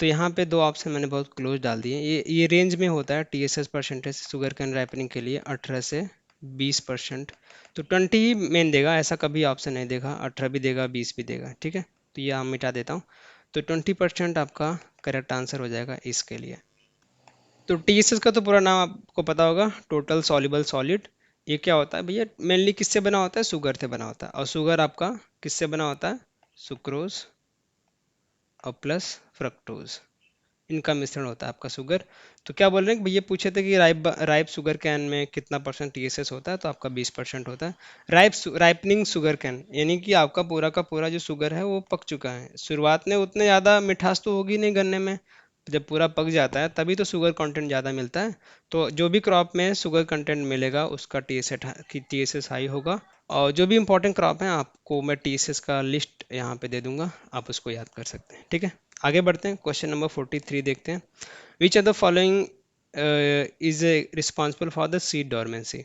तो यहाँ पे दो ऑप्शन मैंने बहुत क्लोज डाल दिए। ये रेंज में होता है TSS percentage sugar cane ripening के लिए, 18 से 20%। तो 20 ही मेन देगा, ऐसा कभी ऑप्शन नहीं देगा, 18 भी देगा, 20 भी देगा। ठीक है, तो ये हम मिटा देता हूँ। तो 20% आपका करेक्ट आंसर हो जाएगा इसके लिए। तो टीएसएस का तो पूरा नाम आपको पता होगा, टोटल सॉल्युबल सॉलिड। ये क्या होता है भैया? मेनली किससे बना होता है? शुगर से बना होता है। और शुगर आपका किससे बना होता है? सुक्रोज और प्लस फ्रक्टोज, इनका मिश्रण होता है आपका शुगर। तो क्या बोल रहे हैं कि भैया पूछे थे कि राइप राइप शुगर कैन में कितना परसेंट टीएसएस होता है, तो आपका 20% होता है। राइपनिंग शुगर कैन यानी कि आपका पूरा का पूरा जो शुगर है वो पक चुका है। शुरुआत में उतने ज़्यादा मिठास तो होगी नहीं गन्ने में, जब पूरा पक जाता है तभी तो शुगर कंटेंट ज़्यादा मिलता है। तो जो भी क्रॉप में शुगर कंटेंट मिलेगा उसका टीएसएस हाई होगा। और जो भी इंपॉर्टेंट क्रॉप है आपको मैं टीएसएस का लिस्ट यहाँ पे दे दूंगा, आप उसको याद कर सकते हैं। ठीक है, आगे बढ़ते हैं। क्वेश्चन नंबर 43 देखते हैं। विच of the following is responsible for the seed dormancy.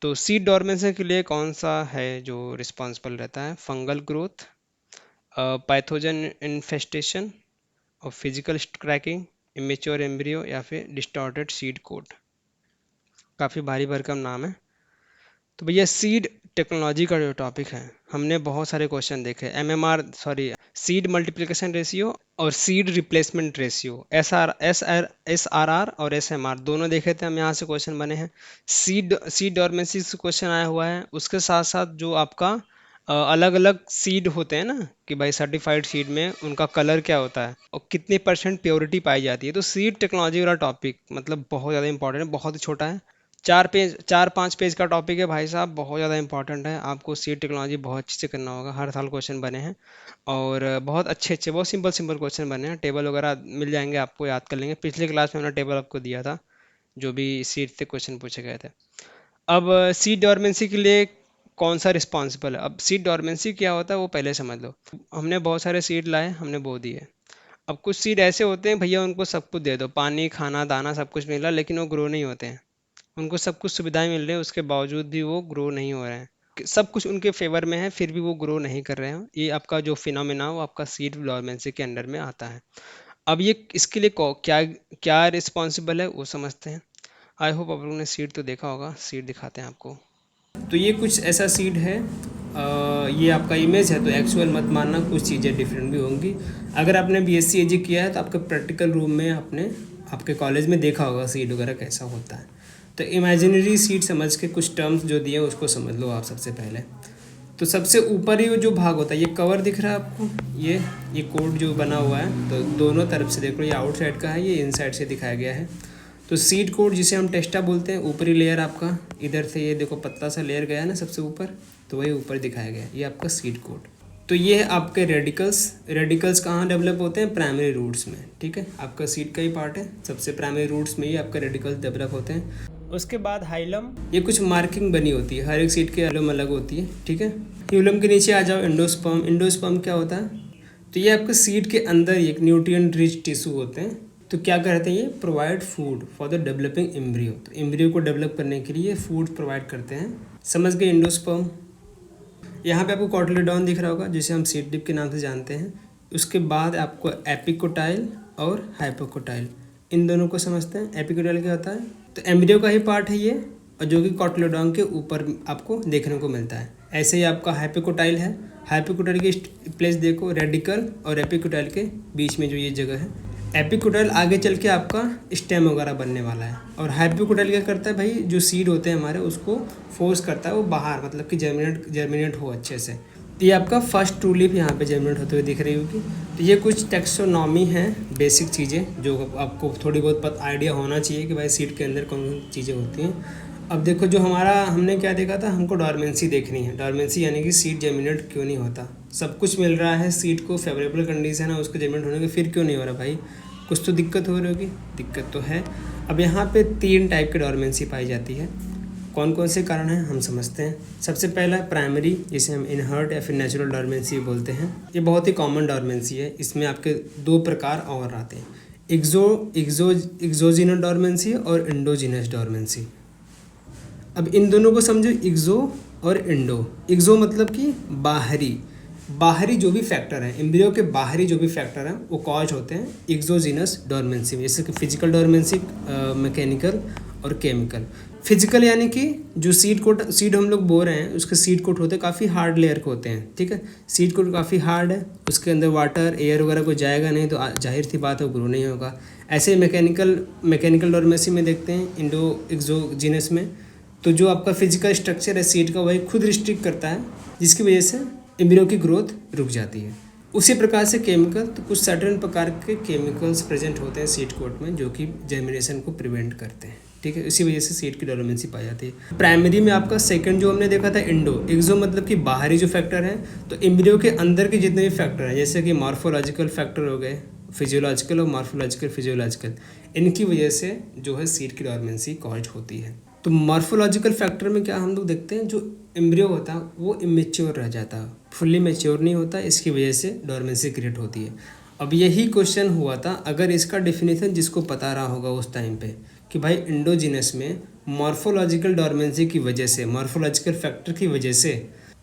तो सीड डोरमेंसी के लिए कौन सा है जो रिस्पॉन्सिबल रहता है? फंगल ग्रोथ, पैथोजन इन्फेस्टेशन और फिजिकल क्रैकिंग, इमेच्योर एम्ब्रियो या फिर डिस्टॉर्टेड सीड कोट। काफ़ी भारी भरकम नाम है। तो भैया सीड टेक्नोलॉजी का जो टॉपिक है, हमने बहुत सारे क्वेश्चन देखे, MMR sorry seed multiplication ratio और seed replacement ratio, S R R और एसएमआर दोनों देखे थे हम। यहाँ से क्वेश्चन बने हैं। सीड डॉर्मेंसी से क्वेश्चन आया हुआ है। उसके साथ साथ जो आपका अलग अलग सीड होते हैं ना, कि भाई सर्टिफाइड सीड में उनका कलर क्या होता है और कितनी परसेंट प्योरिटी पाई जाती है। तो सीड टेक्नोलॉजी वाला टॉपिक मतलब बहुत ज़्यादा इंपॉर्टेंट है, बहुत ही छोटा है। 4-5 पेज का टॉपिक है भाई साहब, बहुत ज़्यादा इंपॉर्टेंट है। आपको सीड टेक्नोलॉजी बहुत अच्छे से करना होगा, हर साल क्वेश्चन बने हैं और बहुत अच्छे अच्छे बहुत सिंपल सिंपल क्वेश्चन बने हैं। टेबल वगैरह मिल जाएंगे, आपको याद कर लेंगे। पिछले क्लास में मैंने टेबल आपको दिया था जो भी सीड से क्वेश्चन पूछे गए थे। अब सीड डॉर्मेंसी के लिए कौन सा रिस्पॉन्सिबल है? अब सीड डॉर्मेंसी क्या होता है वो पहले समझ लो। हमने बहुत सारे सीड लाए, हमने बो दिए। अब कुछ सीड ऐसे होते हैं भैया, उनको सब कुछ दे दो, पानी खाना दाना सब कुछ मिला, लेकिन वो ग्रो नहीं होते हैं। उनको सब कुछ सुविधाएं मिल रही है, उसके बावजूद भी वो ग्रो नहीं हो रहे हैं। सब कुछ उनके फेवर में है फिर भी वो ग्रो नहीं कर रहे हैं। ये आपका जो फिनोमेना वो आपका सीड डॉर्मेंसी के अंडर में आता है। अब ये इसके लिए क्या क्या रिस्पॉन्सिबल है वो समझते हैं। आई होप आप लोगों ने सीट तो देखा होगा, सीट दिखाते हैं आपको। तो ये कुछ ऐसा सीड है। ये आपका इमेज है तो एक्चुअल मत मानना, कुछ चीज़ें डिफरेंट भी होंगी। अगर आपने बीएससी एजी किया है तो आपके प्रैक्टिकल रूम में आपके कॉलेज में देखा होगा सीड वगैरह कैसा होता है। तो इमेजिनरी सीड समझ के कुछ टर्म्स जो दिए हैं उसको समझ लो आप सबसे पहले। तो सबसे ऊपर ही जो भाग होता है, ये कवर दिख रहा है आपको, ये कोड जो बना हुआ है, तो दोनों तरफ से देख लो, ये आउटसाइड का है, ये इनसाइड से दिखाया गया है। तो सीड कोड जिसे हम टेस्टा बोलते हैं, ऊपरी लेयर आपका इधर से ये देखो पतला सा लेयर गया है ना सबसे ऊपर, तो वही ऊपर दिखाया गया है, ये आपका सीड कोड। तो ये है आपके रेडिकल्स कहाँ डेवलप होते हैं? प्राइमरी रूट्स में, ठीक है। आपका सीड का ही पार्ट है, सबसे प्राइमरी रूट्स में ही आपका रेडिकल्स डेवलप होते हैं। उसके बाद हाइलम, ये कुछ मार्किंग बनी होती है, हर एक सीड के हाइलम अलग होती है, ठीक है। ह्यूलम के नीचे आ जाओ, एंडोस्पर्म। एंडोस्पर्म क्या होता है? तो ये आपके सीड के अंदर एक न्यूट्रिएंट रिच टिश्यू होते हैं। तो क्या करते हैं ये? Provide food for the developing embryo. तो एम्ब्रियो को डेवलप करने के लिए फूड प्रोवाइड करते हैं। समझ गए एंडोस्पर्म। यहाँ पे आपको कॉटिलेडॉन दिख रहा होगा जिसे हम सीड लिप के नाम से जानते हैं। उसके बाद आपको एपिकोटाइल और हाइपोकोटाइल, इन दोनों को समझते हैं। एपिकोटाइल क्या होता है? तो एम्ब्रियो का ही पार्ट है ये, और जो कि कॉटिलेडॉन के ऊपर आपको देखने को मिलता है। ऐसे ही आपका हाइपोकोटाइल है। हाइपोकोटाइल की प्लेस देखो, रेडिकल और एपिकोटाइल के बीच में जो ये जगह है। एपिकोटाइल आगे चल के आपका स्टेम वगैरह बनने वाला है, और हाइपोकोटाइल क्या करता है भाई, जो सीड होते हैं हमारे उसको फोर्स करता है वो बाहर, मतलब कि जर्मिनेट हो अच्छे से। तो ये आपका फर्स्ट ट्रू लीफ यहाँ पे जर्मिनेट होते हुए दिख रही होगी। तो ये कुछ टेक्सोनॉमी है, बेसिक चीज़ें जो आपको थोड़ी बहुत आइडिया होना चाहिए कि भाई सीड के अंदर कौन कौन चीज़ें होती हैं। अब देखो, जो हमने क्या देखा था, हमको डॉर्मेंसी देखनी है। डॉर्मेंसी यानी कि सीड जर्मिनेट क्यों नहीं होता। सब कुछ मिल रहा है, सीड को फेवरेबल कंडीशन है उसको जर्मिनेट होने की, फिर क्यों नहीं हो रहा भाई? कुछ तो दिक्कत हो रही होगी, दिक्कत तो है। अब यहाँ पे 3 टाइप की डॉर्मेंसी पाई जाती है। कौन कौन से कारण हैं हम समझते हैं। सबसे पहला प्राइमरी, जिसे हम इनहर्ट या फिर नेचुरल डॉर्मेंसी बोलते हैं। ये बहुत ही कॉमन डॉर्मेंसी है। इसमें आपके 2 प्रकार और आते हैं, एक्सोजीनस डॉर्मेंसी और एंडोजीनस डॉर्मेंसी। अब इन दोनों को समझो, एक्सो और एंडो। एक्सो मतलब कि बाहरी जो भी फैक्टर हैं, एम्ब्रियो के बाहरी जो भी फैक्टर हैं वो कॉज होते हैं एक्सोजीनस डॉर्मेंसी में, जैसे कि फिजिकल डॉर्मेंसी, मैकेनिकल और केमिकल। फिजिकल यानी कि जो सीड हम लोग बो रहे हैं उसके सीड कोट होते हैं, काफ़ी हार्ड लेयर के होते हैं, ठीक है। सीड कोट काफ़ी हार्ड है, उसके अंदर वाटर एयर वगैरह को जाएगा नहीं, तो जाहिर सी बात है वो ग्रो नहीं होगा। ऐसे मैकेनिकल डॉर्मेंसी में देखते हैं, इंडो एक्सोजीनस में, तो जो आपका फिजिकल स्ट्रक्चर है सीड का वही खुद रिस्ट्रिक्ट करता है, जिसकी वजह से एम्ब्रियो की ग्रोथ रुक जाती है। उसी प्रकार से केमिकल, तो कुछ सर्टेन प्रकार के केमिकल्स प्रेजेंट होते हैं सीड कोट में जो कि जर्मिनेशन को प्रिवेंट करते हैं, ठीक है। इसी वजह से सीड की डोमिनेंसी पाई जाती है। प्राइमरी में आपका सेकंड जो हमने देखा था एक्सो मतलब कि बाहरी जो फैक्टर है, तो एम्ब्रियो के अंदर के जितने भी फैक्टर हैं, जैसे कि मॉर्फोलॉजिकल फैक्टर हो गए, फिजियोलॉजिकल और मॉर्फोलॉजिकल फिजियोलॉजिकल, इनकी वजह से जो है सीड की डोमिनेंसी कॉज होती है। तो मॉर्फोलॉजिकल फैक्टर में क्या हम लोग देखते हैं, जो एम्ब्रियो होता है वो इमेच्योर रह जाता है, फुल्ली मैच्योर नहीं होता, इसकी वजह से डोर्मेंसी क्रिएट होती है। अब यही क्वेश्चन हुआ था, अगर इसका डेफिनेशन जिसको पता रहा होगा उस टाइम पे कि भाई एंडोजीनस में मॉर्फोलॉजिकल डोर्मेंसी की वजह से, मॉर्फोलॉजिकल फैक्टर की वजह से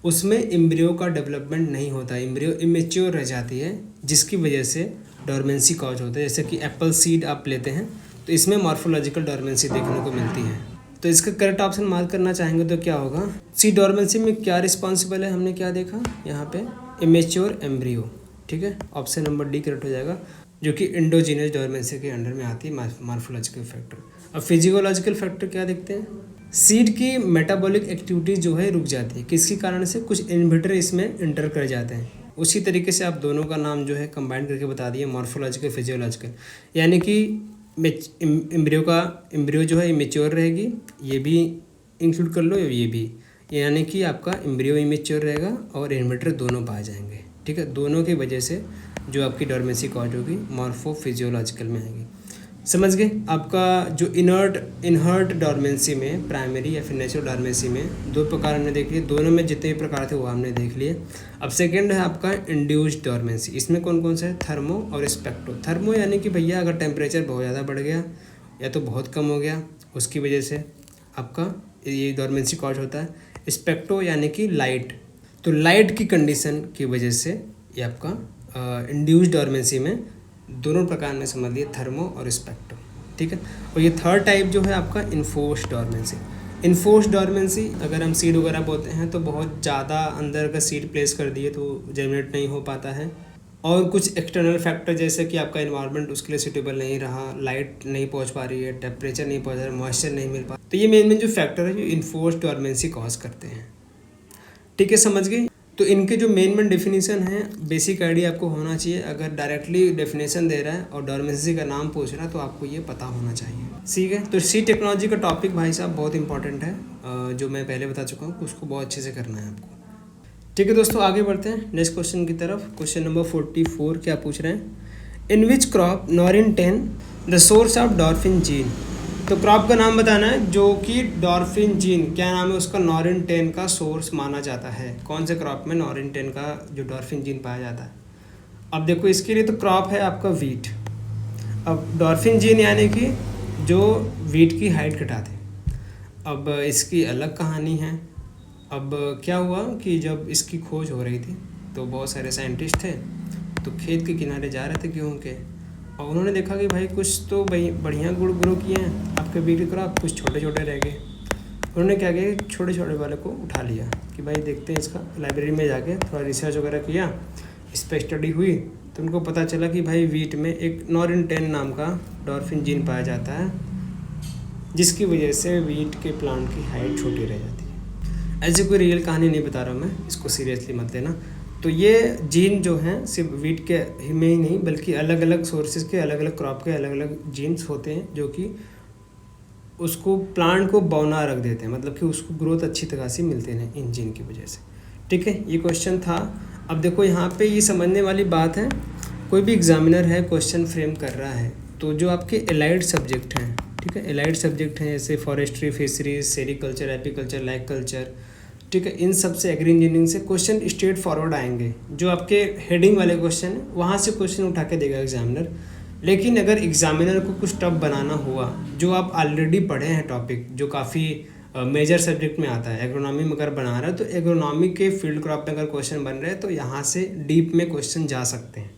उसमें एम्ब्रियो का डेवलपमेंट नहीं होता, एम्ब्रियो इमेच्योर रह जाती है, जिसकी वजह से डोर्मेंसी कॉज होता है। जैसे कि एप्पल सीड आप लेते हैं तो इसमें मॉर्फोलॉजिकल डोर्मेंसी देखने को मिलती है। तो इसका करेक्ट ऑप्शन मार्क करना चाहेंगे तो क्या होगा? सी डोर्मेंसी में क्या रिस्पॉन्सिबल है, हमने क्या देखा यहाँ पे, इमेच्योर एम्ब्रियो, ठीक है। ऑप्शन नंबर डी करेक्ट हो जाएगा, जो कि एंडोजीनस डोर्मेंसी के अंडर में आती है मॉर्फोलॉजिकल फैक्टर। अब फिजियोलॉजिकल फैक्टर क्या देखते हैं, सीड की मेटाबॉलिक एक्टिविटी जो है रुक जाती है, किसके कारण से? कुछ इन्वर्टर इसमें इंटर कर जाते हैं। उसी तरीके से आप दोनों का नाम जो है कंबाइन करके बता दिए, मॉर्फोलॉजिकल फिजियोलॉजिकल, यानी कि एम्ब्रियो जो है इमेच्योर रहेगी, ये भी इंक्लूड कर लो, ये भी, यानी कि आपका एम्ब्रियो इमेच्योर रहेगा और इन्वर्टर दोनों पाए जाएंगे, ठीक है। दोनों की वजह से जो आपकी डोर्मेंसी कॉज होगी मॉर्फो फिजियोलॉजिकल में आएगी। समझ गए? आपका जो इनहर्ट डोर्मेंसी में, प्राइमरी या फिर नेचुरल डोर्मेंसी में 2 प्रकार हमने देख लिए, दोनों में जितने भी प्रकार थे वो हमने देख लिए। अब सेकंड है आपका इंड्यूस्ड डोर्मेंसी। इसमें कौन कौन सा है? थर्मो और स्पेक्ट्रो। थर्मो यानी कि भैया अगर टेम्परेचर बहुत ज़्यादा बढ़ गया या तो बहुत कम हो गया, उसकी वजह से आपका ये डोर्मेंसी कॉज होता है। स्पेक्ट्रो यानी कि लाइट, तो लाइट की कंडीशन की वजह से ये आपका इंड्यूस्ड डोर्मेंसी में दोनों प्रकार में समझ लिए, थर्मो और स्पेक्ट्रो, ठीक है। और ये थर्ड टाइप जो है आपका इन्फोर्स्ड डोरमेंसी। इन्फोर्स्ड डोरमेंसी, अगर हम सीड वगैरह बोते हैं तो बहुत ज़्यादा अंदर का सीड प्लेस कर दिए तो जनरेट नहीं हो पाता है, और कुछ एक्सटर्नल फैक्टर जैसे कि आपका इन्वायरमेंट उसके लिए सूटेबल नहीं रहा, लाइट नहीं पहुंच पा रही है, टेम्परेचर नहीं पहुंच रहा है, मॉइस्चर नहीं मिल पा, तो ये मेन जो फैक्टर है जो इन्फोर्स्ड डोरमेंसी कॉज करते हैं, ठीक है, समझ गए। तो इनके जो मेन डेफिनेशन है, बेसिक आइडिया आपको होना चाहिए। अगर डायरेक्टली डेफिनेशन दे रहा है और डोरमेंसी का नाम पूछ रहा है तो आपको ये पता होना चाहिए, ठीक है। तो सी टेक्नोलॉजी का टॉपिक भाई साहब बहुत इंपॉर्टेंट है, जो मैं पहले बता चुका हूँ, उसको बहुत अच्छे से करना है आपको, ठीक है दोस्तों। आगे बढ़ते हैं नेक्स्ट क्वेश्चन की तरफ। क्वेश्चन नंबर 44 क्या पूछ रहे हैं, in which crop Norin 10 the source of dwarfing gene. तो क्रॉप का नाम बताना है जो कि डॉर्फिन जीन, क्या नाम है उसका, नॉरिन 10 का सोर्स माना जाता है। कौन से क्रॉप में नॉरिन 10 का जो डॉर्फिन जीन पाया जाता है। अब देखो इसके लिए तो क्रॉप है आपका वीट। अब डॉर्फिन जीन यानी कि जो वीट की हाइट घटाते। अब इसकी अलग कहानी है। अब क्या हुआ कि जब इसकी खोज हो रही थी तो बहुत सारे साइंटिस्ट थे, तो खेत के किनारे जा रहे थे गेहूँ के, और उन्होंने देखा कि भाई कुछ तो भाई बढ़िया गुड़ ग्रो किए हैं आपके बीट क्रॉप, कुछ छोटे छोटे रह गए। उन्होंने क्या किया, छोटे छोटे वाले को उठा लिया कि भाई देखते हैं इसका। लाइब्रेरी में जाके थोड़ा रिसर्च वगैरह किया, इस पर स्टडी हुई, तो उनको पता चला कि भाई वीट में एक नॉरिन 10 नाम का डॉर्फिन जीन पाया जाता है, जिसकी वजह से वीट के प्लांट की हाइट छोटी रह जाती है। ऐसी कोई रियल कहानी नहीं बता रहा हूँ मैं, इसको सीरियसली मत लेना। तो ये जीन जो हैं सिर्फ वीट के में ही नहीं बल्कि अलग अलग सोर्सेज के, अलग अलग क्रॉप के अलग अलग जीन्स होते हैं जो कि उसको प्लांट को बौना रख देते हैं, मतलब कि उसको ग्रोथ अच्छी तरह से मिलते हैं इन जीन की वजह से, ठीक है। ये क्वेश्चन था। अब देखो यहाँ पे ये समझने वाली बात है, कोई भी एग्जामिनर है क्वेश्चन फ्रेम कर रहा है तो जो आपके एलाइड सब्जेक्ट हैं, ठीक है, एलाइड सब्जेक्ट हैं जैसे forestry, fisheries, sericulture, apiculture, lag culture, ठीक है, इन सब से एग्री इंजीनियरिंग से क्वेश्चन स्ट्रेट फॉरवर्ड आएंगे। जो आपके हेडिंग वाले क्वेश्चन है वहाँ से क्वेश्चन उठा के देगा एग्जामिनर। लेकिन अगर एग्जामिनर को कुछ टफ बनाना हुआ, जो आप ऑलरेडी पढ़े हैं टॉपिक, जो काफ़ी मेजर सब्जेक्ट में आता है, एग्रोनॉमी में अगर बना रहा है तो एग्रोनॉमी के फील्ड क्रॉप में अगर क्वेश्चन बन रहे हैं तो यहाँ से डीप में क्वेश्चन जा सकते हैं,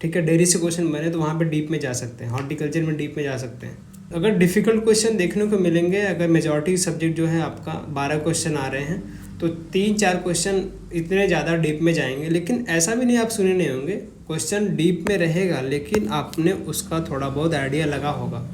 ठीक है। डेयरी से क्वेश्चन बने तो वहाँ पे डीप में जा सकते हैं, हॉर्टिकल्चर में डीप में जा सकते हैं। अगर डिफ़िकल्ट क्वेश्चन देखने को मिलेंगे, अगर मेजॉरिटी सब्जेक्ट जो है आपका 12 क्वेश्चन आ रहे हैं तो 3-4 क्वेश्चन इतने ज़्यादा डीप में जाएंगे। लेकिन ऐसा भी नहीं आप सुने नहीं होंगे, क्वेश्चन डीप में रहेगा लेकिन आपने उसका थोड़ा बहुत आइडिया लगा होगा।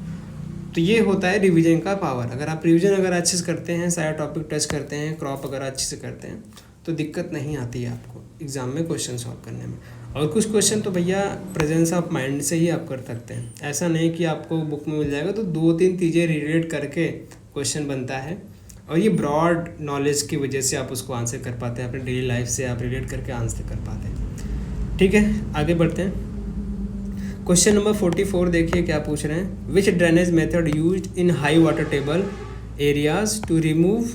तो ये होता है रिवीजन का पावर। अगर आप रिवीजन अगर अच्छे से करते हैं, सारा टॉपिक टच करते हैं, क्रॉप अगर अच्छे से करते हैं तो दिक्कत नहीं आती है आपको एग्ज़ाम में क्वेश्चन सॉल्व करने में। और कुछ क्वेश्चन तो भैया प्रेजेंस ऑफ माइंड से ही आप कर सकते हैं, ऐसा नहीं कि आपको बुक में मिल जाएगा। तो 2-3 चीज़ें रिलेट करके क्वेश्चन बनता है और ये ब्रॉड नॉलेज की वजह से आप उसको आंसर कर पाते हैं, अपने डेली लाइफ से आप रिलेट करके आंसर कर पाते हैं, ठीक है। आगे बढ़ते हैं। क्वेश्चन नंबर 44 देखिए क्या पूछ रहे हैं, which drainage method used in high water table areas to remove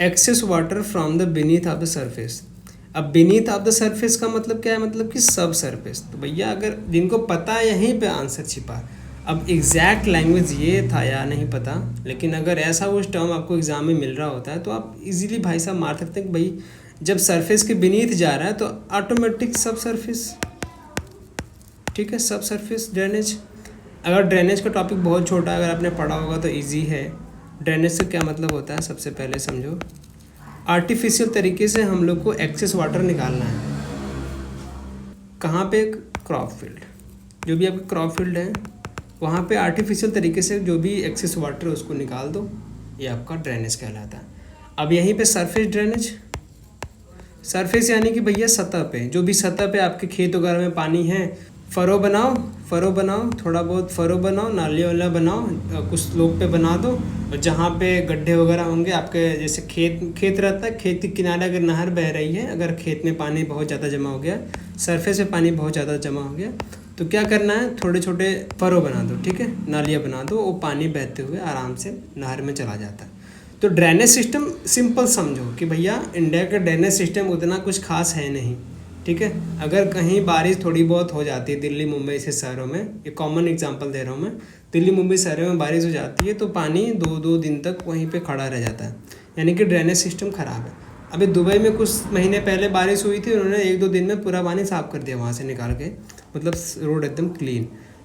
excess water from the beneath of the surface. अब बीनीथ ऑफ द सरफेस का मतलब क्या है, मतलब कि सब सरफेस। तो भैया अगर जिनको पता है यहीं पे आंसर छिपा है। अब एग्जैक्ट लैंग्वेज ये था या नहीं पता, लेकिन अगर ऐसा वो टर्म आपको एग्जाम में मिल रहा होता है तो आप इजीली भाई साहब मार सकते हैं कि भाई जब सरफेस के बीनीथ जा रहा है तो ऑटोमेटिक सब सरफेस, ठीक है, सब सरफेस ड्रेनेज। अगर ड्रेनेज का टॉपिक बहुत छोटा है, अगर आपने पढ़ा होगा तो ईजी है। ड्रेनेज से क्या मतलब होता है, सबसे पहले समझो, आर्टिफिशियल तरीके से हम लोग को एक्सेस वाटर निकालना है। कहाँ पे, क्रॉप फील्ड, जो भी आपका क्रॉप फील्ड है वहाँ पे आर्टिफिशियल तरीके से जो भी एक्सेस वाटर है उसको निकाल दो, ये आपका ड्रेनेज कहलाता है। अब यहीं पे सरफेस ड्रेनेज, सरफेस यानी कि भैया सतह पे, जो भी सतह पे आपके खेत वगैरह में पानी है, फरो बनाओ, थोड़ा बहुत फरो बनाओ, नाली वाला बनाओ, कुछ लोग पे बना दो, और जहाँ पे गड्ढे वगैरह होंगे आपके, जैसे खेत रहता है, खेत के किनारे अगर नहर बह रही है, अगर खेत में पानी बहुत ज़्यादा जमा हो गया, सरफेस में पानी बहुत ज़्यादा जमा हो गया, तो क्या करना है, थोड़े छोटे फरो बना दो, ठीक है, नालियाँ बना दो, वो पानी बहते हुए आराम से नहर में चला जाता है। तो ड्रेनेज सिस्टम सिंपल समझो कि भैया इंडिया का ड्रेनेज सिस्टम उतना कुछ खास है नहीं, ठीक है। अगर कहीं बारिश थोड़ी बहुत हो जाती है, दिल्ली मुंबई से शहरों में, ये कॉमन एग्जांपल दे रहा हूँ मैं, दिल्ली मुंबई शहरों में बारिश हो जाती है तो पानी 2-2 दिन तक वहीं पे खड़ा रह जाता है, यानी कि ड्रेनेज सिस्टम ख़राब है। अभी दुबई में कुछ महीने पहले बारिश हुई थी, उन्होंने 1-2 दिन में पूरा पानी साफ़ कर दिया वहाँ से निकाल के, मतलब रोड एकदम क्लीन।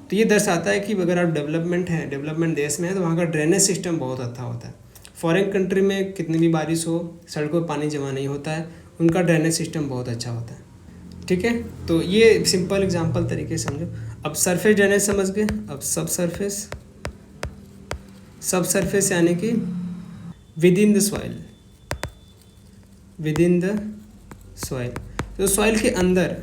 तो ये दर्शाता है कि अगर आप डेवलपमेंट देश में है तो वहाँ का ड्रेनेज सिस्टम बहुत अच्छा होता है। फॉरेन कंट्री में कितनी भी बारिश हो, सड़कों पर पानी जमा नहीं होता है, उनका ड्रेनेज सिस्टम बहुत अच्छा होता है। ठीक है, तो ये सिंपल एग्जांपल तरीके से समझो। अब सरफेस ड्रेनेज समझ गए। अब सब सरफेस यानी कि विद इन द सॉइल, तो सॉइल के अंदर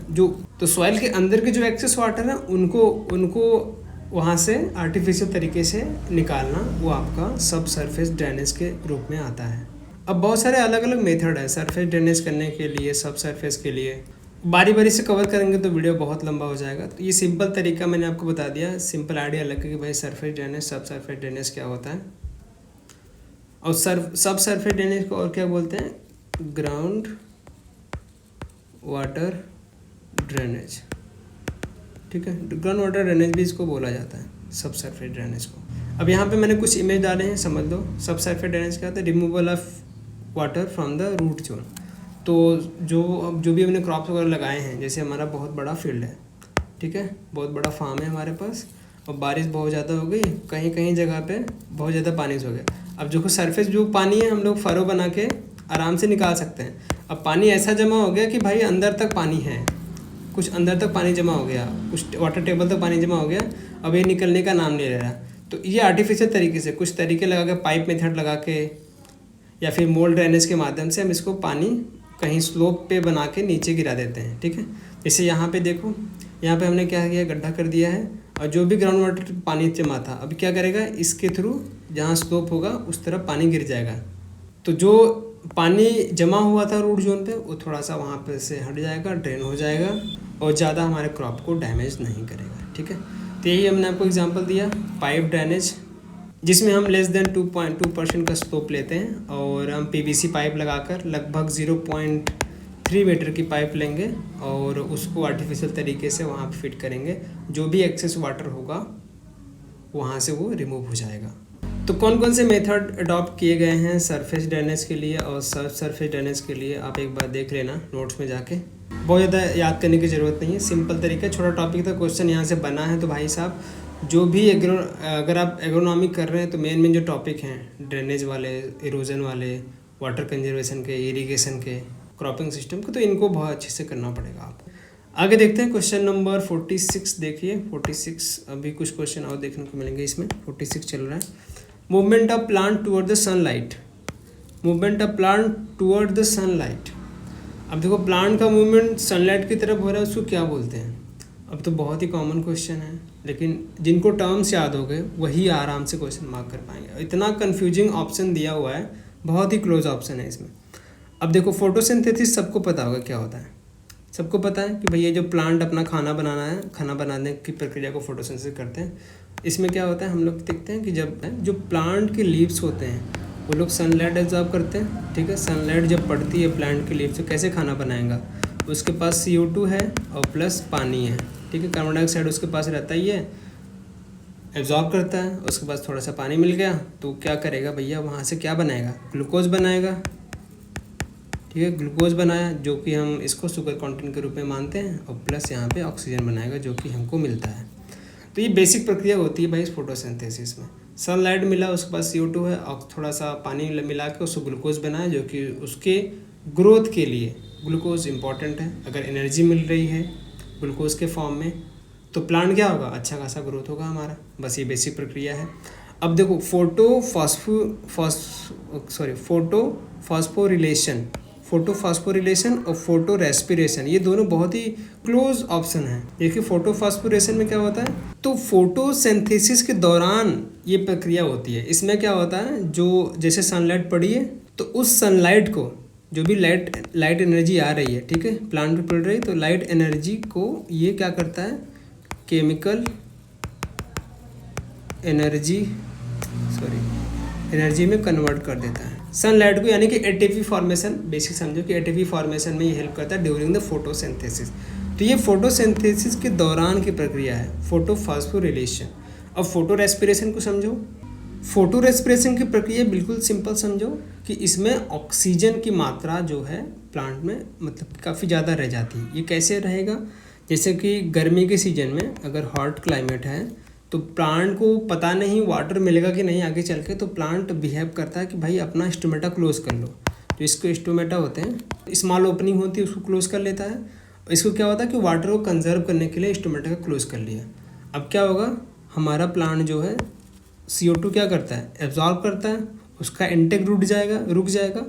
सॉइल के अंदर के जो एक्सेस वाटर है उनको वहाँ से आर्टिफिशियल तरीके से निकालना, वो आपका सब सरफेस ड्रेनेज के रूप में आता है। अब बहुत सारे अलग अलग मेथड है सरफेस ड्रेनेज करने के लिए, सब सरफेस के लिए। बारी बारी से कवर करेंगे तो वीडियो बहुत लंबा हो जाएगा। तो ये सिंपल तरीका मैंने आपको बता दिया, सिंपल आइडिया लगे कि भाई सरफेस ड्रेनेज, सब सरफेस ड्रेनेज क्या होता है। और सब सरफेस ड्रेनेज को और क्या बोलते हैं, ग्राउंड वाटर ड्रेनेज। ठीक है, ग्राउंड वाटर ड्रेनेज भी इसको बोला जाता है, सब सरफेस ड्रेनेज को। अब यहाँ पे मैंने कुछ इमेज डाले हैं, समझ लो। सब सरफेस ड्रेनेज क्या होता है, removal of water from the root zone. तो जो भी हमने क्रॉप्स वगैरह लगाए हैं, जैसे हमारा बहुत बड़ा फील्ड है, ठीक है, बहुत बड़ा फार्म है हमारे पास, और बारिश बहुत ज़्यादा हो गई, कहीं कहीं जगह पे बहुत ज़्यादा पानी हो गया। अब जो सरफेस जो पानी है हम लोग फरो बना के आराम से निकाल सकते हैं। अब पानी ऐसा जमा हो गया कि भाई अंदर तक पानी है, कुछ अंदर तक पानी जमा हो गया, कुछ वाटर टेबल तक पानी जमा हो गया, अब ये निकलने का नाम नहीं ले रहा। तो ये आर्टिफिशियल तरीके से कुछ तरीके लगा के, पाइप मेथड लगा के या फिर मोल्ड ड्रेनेज के माध्यम से हम इसको पानी कहीं स्लोप पे बना के नीचे गिरा देते हैं। ठीक है, जैसे यहाँ पे देखो, यहाँ पे हमने क्या किया, गड्ढा कर दिया है, और जो भी ग्राउंड वाटर पानी जमा था अब क्या करेगा, इसके थ्रू जहाँ स्लोप होगा उस तरफ पानी गिर जाएगा। तो जो पानी जमा हुआ था रूट जोन पे, वो थोड़ा सा वहाँ पे से हट जाएगा, ड्रेन हो जाएगा, और ज़्यादा हमारे क्रॉप को डैमेज नहीं करेगा। ठीक है, तो यही हमने आपको एग्जांपल दिया, पाइप ड्रेनेज, जिसमें हम लेस देन 2.2% का स्लोप लेते हैं, और हम पीवीसी पाइप लगाकर लगभग 0.3 मीटर की पाइप लेंगे और उसको आर्टिफिशियल तरीके से वहाँ पे फिट करेंगे। जो भी एक्सेस वाटर होगा वहाँ से वो रिमूव हो जाएगा। तो कौन कौन से मेथड अडॉप्ट किए गए हैं सरफेस ड्रेनेज के लिए और सब सरफेस ड्रेनेज के लिए, आप एक बार देख लेना नोट्स में जाके। बहुत ज़्यादा याद करने की ज़रूरत नहीं है, सिंपल तरीका, छोटा टॉपिक था, क्वेश्चन यहाँ से बना है। तो भाई साहब, जो भी अगर आप एग्रोनॉमी कर रहे हैं तो मेन जो टॉपिक हैं ड्रेनेज वाले, इरोजन वाले, वाटर कंजर्वेशन के, इरिगेशन के, क्रॉपिंग सिस्टम के, तो इनको बहुत अच्छे से करना पड़ेगा आपको। आगे देखते हैं क्वेश्चन नंबर 46। देखिए 46, अभी कुछ क्वेश्चन और देखने को मिलेंगे इसमें। 46 चल रहा है, movement of plant toward the sunlight. Movement of plant toward the sunlight. अब देखो, प्लांट का मूवमेंट सनलाइट की तरफ हो रहा है, उसको क्या बोलते हैं। अब तो बहुत ही कॉमन क्वेश्चन है, लेकिन जिनको टर्म्स याद हो गए वही आराम से क्वेश्चन मार्क कर पाएंगे। इतना कंफ्यूजिंग ऑप्शन दिया हुआ है, बहुत ही क्लोज ऑप्शन है इसमें। अब देखो, फोटोसिंथेसिस सबको पता होगा क्या होता है, सबको पता है कि भाई ये जो प्लांट अपना खाना बनाना है, खाना बनाने की प्रक्रिया को फोटोसिंथेसिस करते हैं। इसमें क्या होता है, हम लोग देखते हैं कि जब जो प्लांट के लीव्स होते हैं वो लोग सनलाइट एब्जॉर्ब करते हैं। ठीक है, सनलाइट जब पड़ती है प्लांट के लीव्स, तो कैसे खाना बनाएगा, उसके पास CO2 है और प्लस पानी है। ठीक है, कार्बन डाइऑक्साइड उसके पास रहता ही है, एब्जॉर्ब करता है, उसके पास थोड़ा सा पानी मिल गया तो क्या करेगा भैया, वहाँ से क्या बनाएगा, ग्लूकोज बनाएगा। ठीक है, ग्लूकोज बनाया, जो कि हम इसको शुगर कंटेंट के रूप में मानते हैं, और प्लस यहाँ पे ऑक्सीजन बनाएगा जो कि हमको मिलता है। तो ये बेसिक प्रक्रिया होती है भाई इस फोटोसिंथेसिस में। सनलाइट मिला, उसके पास CO2 है और थोड़ा सा पानी मिला के उसको ग्लूकोज बनाया, जो कि उसके ग्रोथ के लिए ग्लूकोज इंपॉर्टेंट है। अगर एनर्जी मिल रही है ग्लूकोज के फॉर्म में तो प्लांट क्या होगा, अच्छा खासा ग्रोथ होगा हमारा। बस ये बेसिक प्रक्रिया है। अब देखो, फोटोफॉस्फोरिलेशन और फोटो रेस्पिरेशन, ये दोनों बहुत ही क्लोज ऑप्शन हैं। देखिए, फोटोफॉस्फोरेशन में क्या होता है, तो फोटोसिंथेसिस के दौरान ये प्रक्रिया होती है। इसमें क्या होता है, जो जैसे सनलाइट पड़ी है तो उस सनलाइट को, जो भी लाइट एनर्जी आ रही है, ठीक है, प्लांट पे पड़ रही है, तो लाइट एनर्जी को ये क्या करता है, केमिकल एनर्जी में कन्वर्ट कर देता है सनलाइट को। यानी कि ATP फॉर्मेशन, बेसिक समझो कि ATP फॉर्मेशन में ये हेल्प करता है ड्यूरिंग द फोटोसिंथेसिस। तो ये फोटोसिंथेसिस के दौरान की प्रक्रिया है, फोटोफॉस्फोरिलेशन। अब फोटो रेस्पिरेशन को समझो। फोटो रेस्पिरेशन की प्रक्रिया बिल्कुल सिंपल समझो कि इसमें ऑक्सीजन की मात्रा जो है प्लांट में मतलब काफ़ी ज़्यादा रह जाती है। ये कैसे रहेगा जैसे कि गर्मी के सीज़न में अगर हॉट क्लाइमेट है तो प्लांट को पता नहीं वाटर मिलेगा कि नहीं आगे चल के, तो प्लांट बिहेव करता है कि भाई अपना स्टोमेटा क्लोज कर लो। तो इसको स्टोमेटा होते हैं, स्मॉल ओपनिंग होती है, उसको क्लोज कर लेता है। इसको क्या होता है कि वाटर को कंजर्व करने के लिए स्टोमेटा का क्लोज कर लिया। अब क्या होगा, हमारा प्लांट जो है CO2 क्या करता है, एब्जॉर्ब करता है, उसका इंटेक रुक जाएगा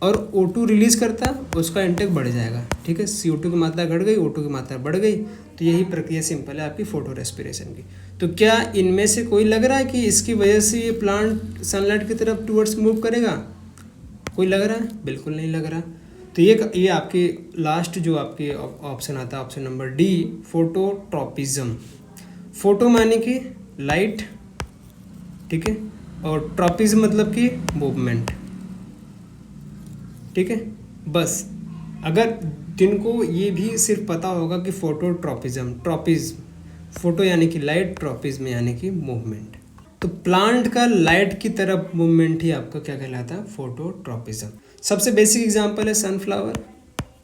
और O2 रिलीज़ करता है, उसका इंटेक बढ़ जाएगा। ठीक है, CO2 की मात्रा घट गई, O2 की मात्रा बढ़ गई। तो यही प्रक्रिया सिंपल है आपकी फोटो रेस्पिरेशन की। तो क्या इनमें से कोई लग रहा है कि इसकी वजह से ये प्लांट सनलाइट की तरफ टूवर्ड्स मूव करेगा? कोई लग रहा है? बिल्कुल नहीं लग रहा। तो ये आपकी लास्ट जो आपकी ऑप्शन आता है, option number D, phototropism. Photo माने कि लाइट, ठीक है, और ट्रॉपिज्म मतलब कि मूवमेंट। ठीक है, बस अगर जिनको ये भी सिर्फ पता होगा कि फोटोट्रॉपिज्म, फोटो यानी कि लाइट, ट्रॉपिज्म यानी कि मूवमेंट, तो प्लांट का लाइट की तरफ मूवमेंट ही आपका क्या कहलाता है, फोटोट्रॉपिज्म। सबसे बेसिक एग्जांपल है सनफ्लावर।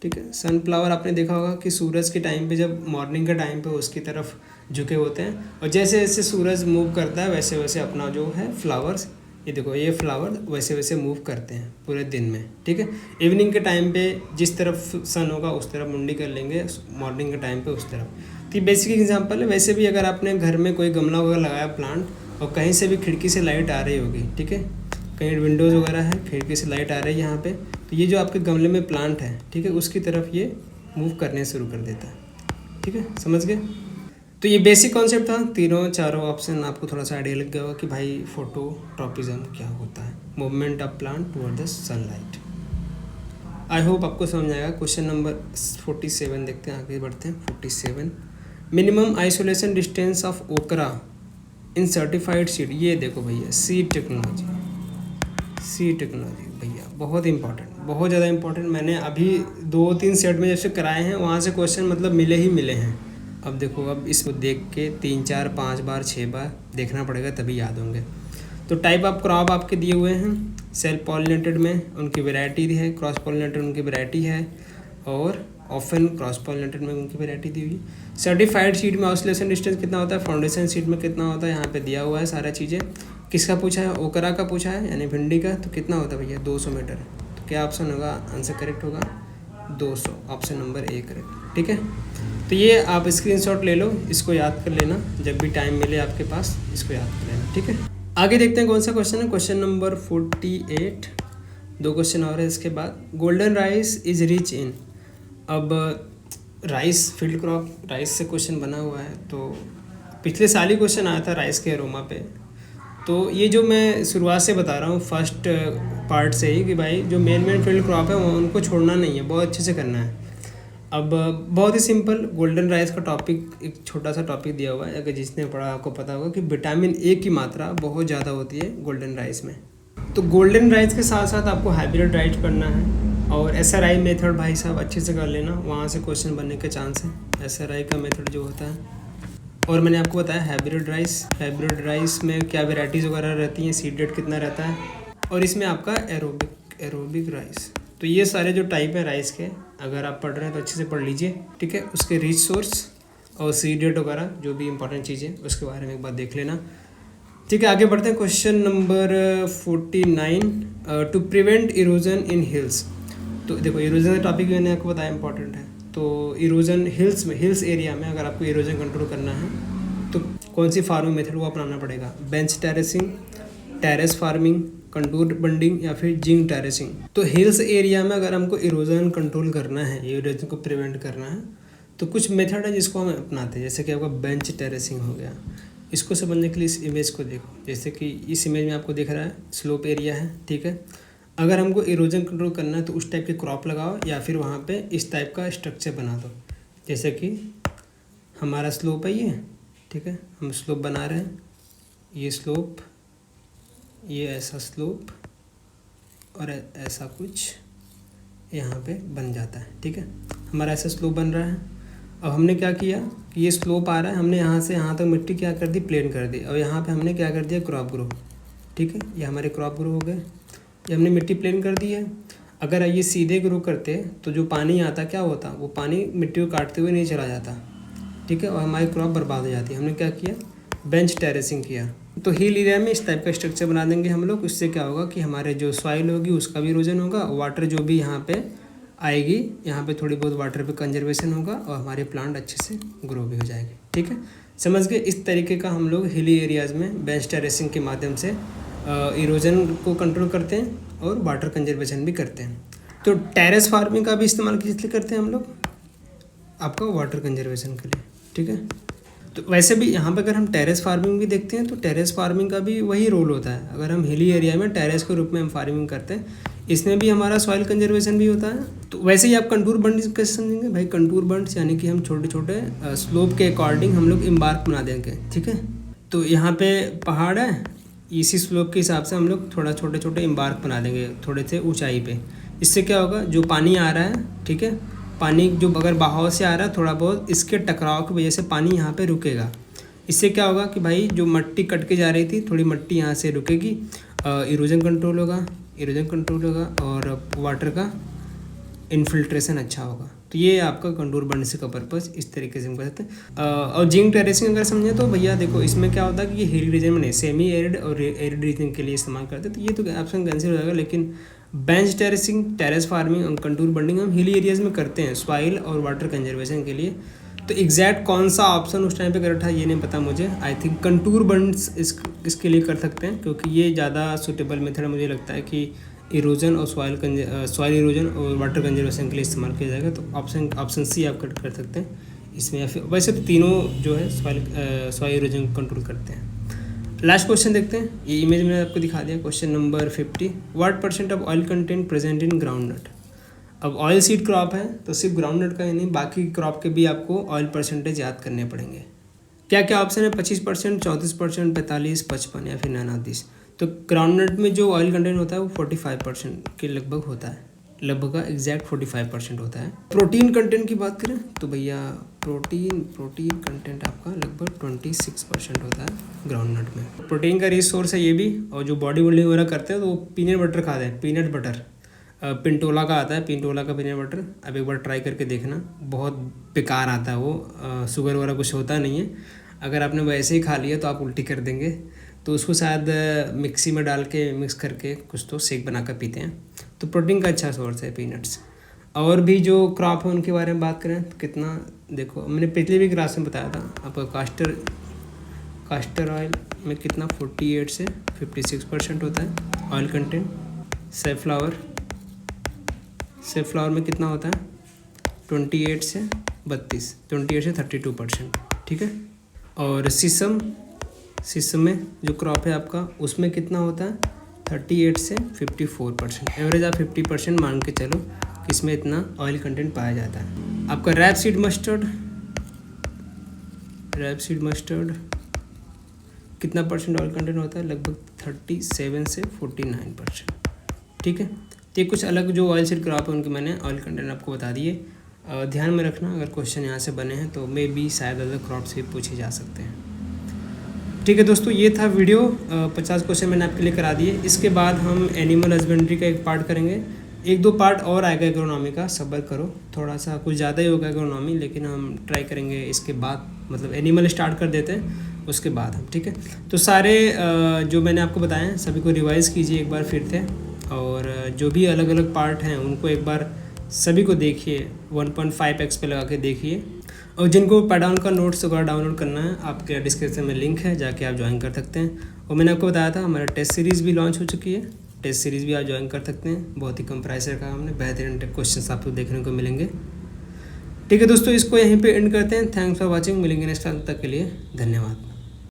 ठीक है, सनफ्लावर आपने देखा होगा कि सूरज के टाइम पे, जब मॉर्निंग के टाइम पे उसकी तरफ झुके होते हैं, और जैसे जैसे सूरज मूव करता है वैसे वैसे अपना जो है फ्लावर्स, ये देखो ये फ्लावर वैसे वैसे मूव करते हैं पूरे दिन में। ठीक है, इवनिंग के टाइम पे जिस तरफ सन होगा उस तरफ मुंडी कर लेंगे, मॉर्निंग के टाइम पे उस तरफ। तो ये बेसिक एग्जांपल है। वैसे भी अगर आपने घर में कोई गमला वगैरह लगाया प्लांट, और कहीं से भी खिड़की से लाइट आ रही होगी, ठीक है, कहीं विंडोज़ वगैरह है, खिड़की से लाइट आ रही है यहाँ पे, तो ये जो आपके गमले में प्लांट है, ठीक है, उसकी तरफ ये मूव करने शुरू कर देता है। ठीक है, समझ गए? तो ये बेसिक कॉन्सेप्ट था। तीनों चारों ऑप्शन आपको थोड़ा सा आइडिया लग गया होगा कि भाई फोटोट्रॉपिज्म क्या होता है, movement of plant toward the sunlight. I hope आपको समझ आएगा। क्वेश्चन नंबर 47 देखते हैं, आगे बढ़ते हैं। 47, मिनिमम आइसोलेशन डिस्टेंस ऑफ ओकरा इन सर्टिफाइड सीड। ये देखो भैया, सीड टेक्नोलॉजी भैया बहुत इंपॉर्टेंट, बहुत ज़्यादा इंपॉर्टेंट। मैंने अभी 2-3 सेट में जैसे कराए हैं, वहाँ से क्वेश्चन मतलब मिले ही मिले हैं। अब देखो, अब इसको देख के 3-4-5 बार 6 बार देखना पड़ेगा तभी याद होंगे। तो टाइप ऑफ क्रॉप आपके दिए हुए हैं, सेल्फ पॉलिनेटेड में उनकी वैरायटी है, क्रॉस पॉलिनेटेड उनकी वैरायटी है, और ऑफन क्रॉस पॉलिनेटेड में उनकी वैरायटी दी हुई। सर्टिफाइड सीड में ऑसिलेशन डिस्टेंस कितना होता है, फाउंडेशन सीड में कितना होता है, यहाँ पे दिया हुआ है सारा चीज़ें। किसका पूछा है, ओकरा का पूछा है, यानी भिंडी का। तो कितना होता है भैया, 200 मीटर। तो क्या ऑप्शन होगा, आंसर करेक्ट होगा 200, ऑप्शन नंबर ए करेक्ट। ठीक है, तो ये आप स्क्रीनशॉट ले लो, इसको याद कर लेना, जब भी टाइम मिले आपके पास इसको याद कर लेना। ठीक है, आगे देखते हैं कौन सा क्वेश्चन है। क्वेश्चन नंबर 48, 2 क्वेश्चन और है इसके बाद। Golden rice is rich in. अब राइस फील्ड क्रॉप, राइस से क्वेश्चन बना हुआ है, तो पिछले साल ही क्वेश्चन आया था राइस के अरोमा पे। तो ये जो मैं शुरुआत से बता रहा हूँ फर्स्ट पार्ट से ही, कि भाई जो मेन फील्ड क्रॉप है वो उनको छोड़ना नहीं है, बहुत अच्छे से करना है। अब बहुत ही सिंपल, गोल्डन राइस का टॉपिक, एक छोटा सा टॉपिक दिया हुआ है, अगर जिसने पढ़ा आपको पता होगा कि विटामिन ए की मात्रा बहुत ज़्यादा होती है गोल्डन राइस में। तो गोल्डन राइस के साथ साथ आपको हाइब्रिड राइस पढ़ना है, और SRI मेथड भाई साहब अच्छे से कर लेना, वहाँ से क्वेश्चन बनने के चांस है, SRI का मेथड जो होता है। और मैंने आपको बताया हाइब्रिड राइस में क्या वेराइटीज़ वगैरह रहती हैं, सीड रेट कितना रहता है, और इसमें आपका एरोबिक राइस। तो ये सारे जो टाइप है राइस के, अगर आप पढ़ रहे हैं तो अच्छे से पढ़ लीजिए। ठीक है, उसके रिच सोर्स और सीड रेट वगैरह जो भी इंपॉर्टेंट चीज़ें उसके बारे में एक बार देख लेना। ठीक है, आगे बढ़ते हैं। Question number 49, to prevent erosion in hills. तो देखो, इरोजन का टॉपिक मैंने आपको बताया इंपॉर्टेंट है। तो इरोजन हिल्स एरिया में अगर आपको इरोजन कंट्रोल करना है तो कौन सी फार्मिंग मेथड वो अपनाना पड़ेगा, bench terracing, terrace farming, contour bunding, या फिर जिंक टेरेसिंग। तो हिल्स एरिया में अगर हमको इरोजन कंट्रोल करना है, इरोजन को प्रिवेंट करना है, तो कुछ मेथड है जिसको हम अपनाते हैं, जैसे कि आपका बेंच टेरेसिंग हो गया। इसको समझने के लिए इस इमेज को देखो, जैसे कि इस इमेज में आपको दिख रहा है स्लोप एरिया है। ठीक है, अगर हमको इरोजन कंट्रोल करना है तो उस टाइप के क्रॉप लगाओ, या फिर वहाँ पे इस टाइप का स्ट्रक्चर बना दो, जैसे कि हमारा स्लोप है ये। ठीक है, हम स्लोप बना रहे हैं, ये स्लोप, ये ऐसा स्लोप, और ऐसा कुछ यहाँ पे बन जाता है। ठीक है, हमारा ऐसा स्लोप बन रहा है। अब हमने क्या किया कि ये स्लोप आ रहा है, हमने यहाँ से यहाँ तक मिट्टी क्या कर दी, प्लेन कर दी, और यहाँ पे हमने क्या कर दिया, क्रॉप ग्रो। ठीक है, ये हमारे क्रॉप ग्रो हो गए, ये हमने मिट्टी प्लेन कर दी है। अगर ये सीधे ग्रो करते तो जो पानी आता क्या होता, वो पानी मिट्टी को काटते हुए नहीं चला जाता, ठीक है, और हमारी क्रॉप बर्बाद हो जाती है। हमने क्या किया, बेंच टेरेसिंग किया। तो हिल एरिया में इस टाइप का स्ट्रक्चर बना देंगे हम लोग। इससे क्या होगा कि हमारे जो सॉइल होगी उसका भी इरोजन होगा, वाटर जो भी यहाँ पे आएगी, यहाँ पे थोड़ी बहुत वाटर पे कंजर्वेशन होगा और हमारे प्लांट अच्छे से ग्रो भी हो जाएंगे। ठीक है, समझ गए। इस तरीके का हम लोग हिली एरियाज़ में बेंच टेरेसिंग के माध्यम से इरोजन को कंट्रोल करते हैं और वाटर कंजर्वेशन भी करते हैं। तो टेरेस फार्मिंग का भी इस्तेमाल किस लिए करते हैं हम लोग, आपका वाटर कंजर्वेशन के लिए। ठीक है, तो वैसे भी यहाँ पे अगर हम टेरेस फार्मिंग भी देखते हैं तो टेरेस फार्मिंग का भी वही रोल होता है। अगर हम हिली एरिया में टेरेस के रूप में हम फार्मिंग करते हैं, इसमें भी हमारा सॉइल कंजर्वेशन भी होता है। तो वैसे ही आप कंटूर बंड कैसे समझेंगे भाई, कंटूर बंड यानी कि हम छोटे छोटे स्लोप के अकॉर्डिंग हम लोग इम्बार्क बना देंगे। ठीक है, तो यहाँ पे पहाड़ है, इसी स्लोप के हिसाब से हम लोग थोड़ा छोटे छोटे इम्बार्क बना देंगे थोड़े से ऊंचाई पे। इससे क्या होगा, जो पानी आ रहा है, ठीक है, पानी जो अगर बहाव से आ रहा है थोड़ा बहुत, इसके टकराव की वजह से पानी यहाँ पे रुकेगा। इससे क्या होगा कि भाई जो मट्टी कट के जा रही थी, थोड़ी मट्टी यहाँ से रुकेगी, इरोजन कंट्रोल होगा और वाटर का इनफिल्ट्रेशन अच्छा होगा। तो ये आपका कंटूर बनने से का पर्पज़ इस तरीके से हम कर सकते हैं। और जिंक टेरेसिंग अगर समझें तो भैया देखो, इसमें क्या होता है कि ये हिली रीजन में नहीं, सेमी एरिड और एरिड रीजन के लिए इस्तेमाल करते हैं। तो ये तो ऑप्शन कैंसिल हो जाएगा। लेकिन बेंच टेरेसिंग, टेरेस फार्मिंग और कंटूर बंडिंग हम हिली एरियाज़ में करते हैं सॉइल और वाटर कंजर्वेशन के लिए। तो एग्जैक्ट कौन सा ऑप्शन उस टाइम पे करेक्ट था ये नहीं पता मुझे। आई थिंक कंटूर बंड्स इसके लिए कर सकते हैं, क्योंकि ये ज़्यादा सूटेबल मेथड मुझे लगता है कि इरोजन और सॉइल इरोजन और वाटर कंजर्वेशन के लिए इस्तेमाल किया जाएगा। तो ऑप्शन सी आप कट कर सकते हैं इसमें, या फिर वैसे तो तीनों जो है सॉइल इरोजन कंट्रोल करते हैं। लास्ट क्वेश्चन देखते हैं, ये इमेज मैंने आपको दिखा दिया। Question number 50, what % of oil content present in groundnut. अब ऑयल सीड क्रॉप है तो सिर्फ ग्राउंड नट का ही नहीं, बाकी क्रॉप के भी आपको ऑयल परसेंटेज याद करने पड़ेंगे। क्या क्या ऑप्शन है, 25%, 34%, 45, 55 या फिर 39। तो ग्राउंड नट में जो ऑयल कंटेंट होता है वो 45% के लगभग होता है, लगभग का एग्जैक्ट 45% होता है। प्रोटीन कंटेंट की बात करें तो भैया प्रोटीन कंटेंट आपका लगभग 26% होता है ग्राउंड नट में। प्रोटीन का रिच सोर्स है ये भी, और जो बॉडी बिल्डिंग वगैरह करते हैं तो वो पीनट बटर खाते हैं। पीनट बटर पिंटोला का आता है, पिंटोला का पीनट बटर। अब एक बार ट्राई करके देखना, बहुत बेकार आता है वो, शुगर वगैरह कुछ होता नहीं है। अगर आपने वैसे ही खा लिया तो आप उल्टी कर देंगे। तो उसको शायद मिक्सी में डाल के मिक्स करके कुछ तो शेक बना कर पीते हैं। तो प्रोटीन का अच्छा सोर्स है पीनट्स। और भी जो क्रॉप है उनके बारे में बात करें तो कितना, देखो मैंने पिछले भी क्लास में बताया था आपका कास्टर ऑयल में कितना 48 से 56% होता है ऑयल कंटेंट। सेफ्लावर में कितना होता है 28 से 32% ठीक है। और शीशम में जो क्रॉप है आपका उसमें कितना होता है 38 से 54%। एवरेज आप 50% मान के चलो कि इसमें इतना ऑयल कंटेंट पाया जाता है। आपका रैपसीड मस्टर्ड कितना % ऑयल कंटेंट होता है, लगभग 37 से 49%। ठीक है, तो ये कुछ अलग जो ऑयल सीड क्रॉप है उनके मैंने ऑयल कंटेंट आपको बता दिए। ध्यान में रखना, अगर क्वेश्चन यहाँ से बने हैं तो मे बी शायद अदर क्रॉप से पूछे जा सकते हैं। ठीक है दोस्तों, ये था वीडियो। 50 क्वेश्चन मैंने आपके लिए करा दिए। इसके बाद हम एनिमल हस्बेंड्री का एक पार्ट करेंगे, 1-2 पार्ट और आएगा एग्रोनॉमी का, सब्र करो, थोड़ा सा कुछ ज़्यादा ही होगा एग्रोनॉमी, लेकिन हम ट्राई करेंगे इसके बाद, मतलब एनिमल स्टार्ट कर देते हैं उसके बाद हम। ठीक है, तो सारे जो मैंने आपको बताए हैं सभी को रिवाइज़ कीजिए एक बार फिर से, और जो भी अलग अलग पार्ट हैं उनको एक बार सभी को देखिए, 1.5x पे लगा के देखिए। और जिनको पैडाउन का नोट्स वगैरह डाउनलोड करना है, आपके डिस्क्रिप्शन में लिंक है, जाके आप ज्वाइन कर सकते हैं। और मैंने आपको बताया था हमारा टेस्ट सीरीज़ भी लॉन्च हो चुकी है, टेस्ट सीरीज़ भी आप ज्वाइन कर सकते हैं। बहुत ही कम प्राइस रखा हमने, बेहतरीन क्वेश्चन आपको देखने को मिलेंगे। ठीक है दोस्तों, इसको यहीं पे एंड करते हैं। थैंक्स फॉर वॉचिंग, मिलेंगे नेक्स्ट टाइम, तक के लिए धन्यवाद।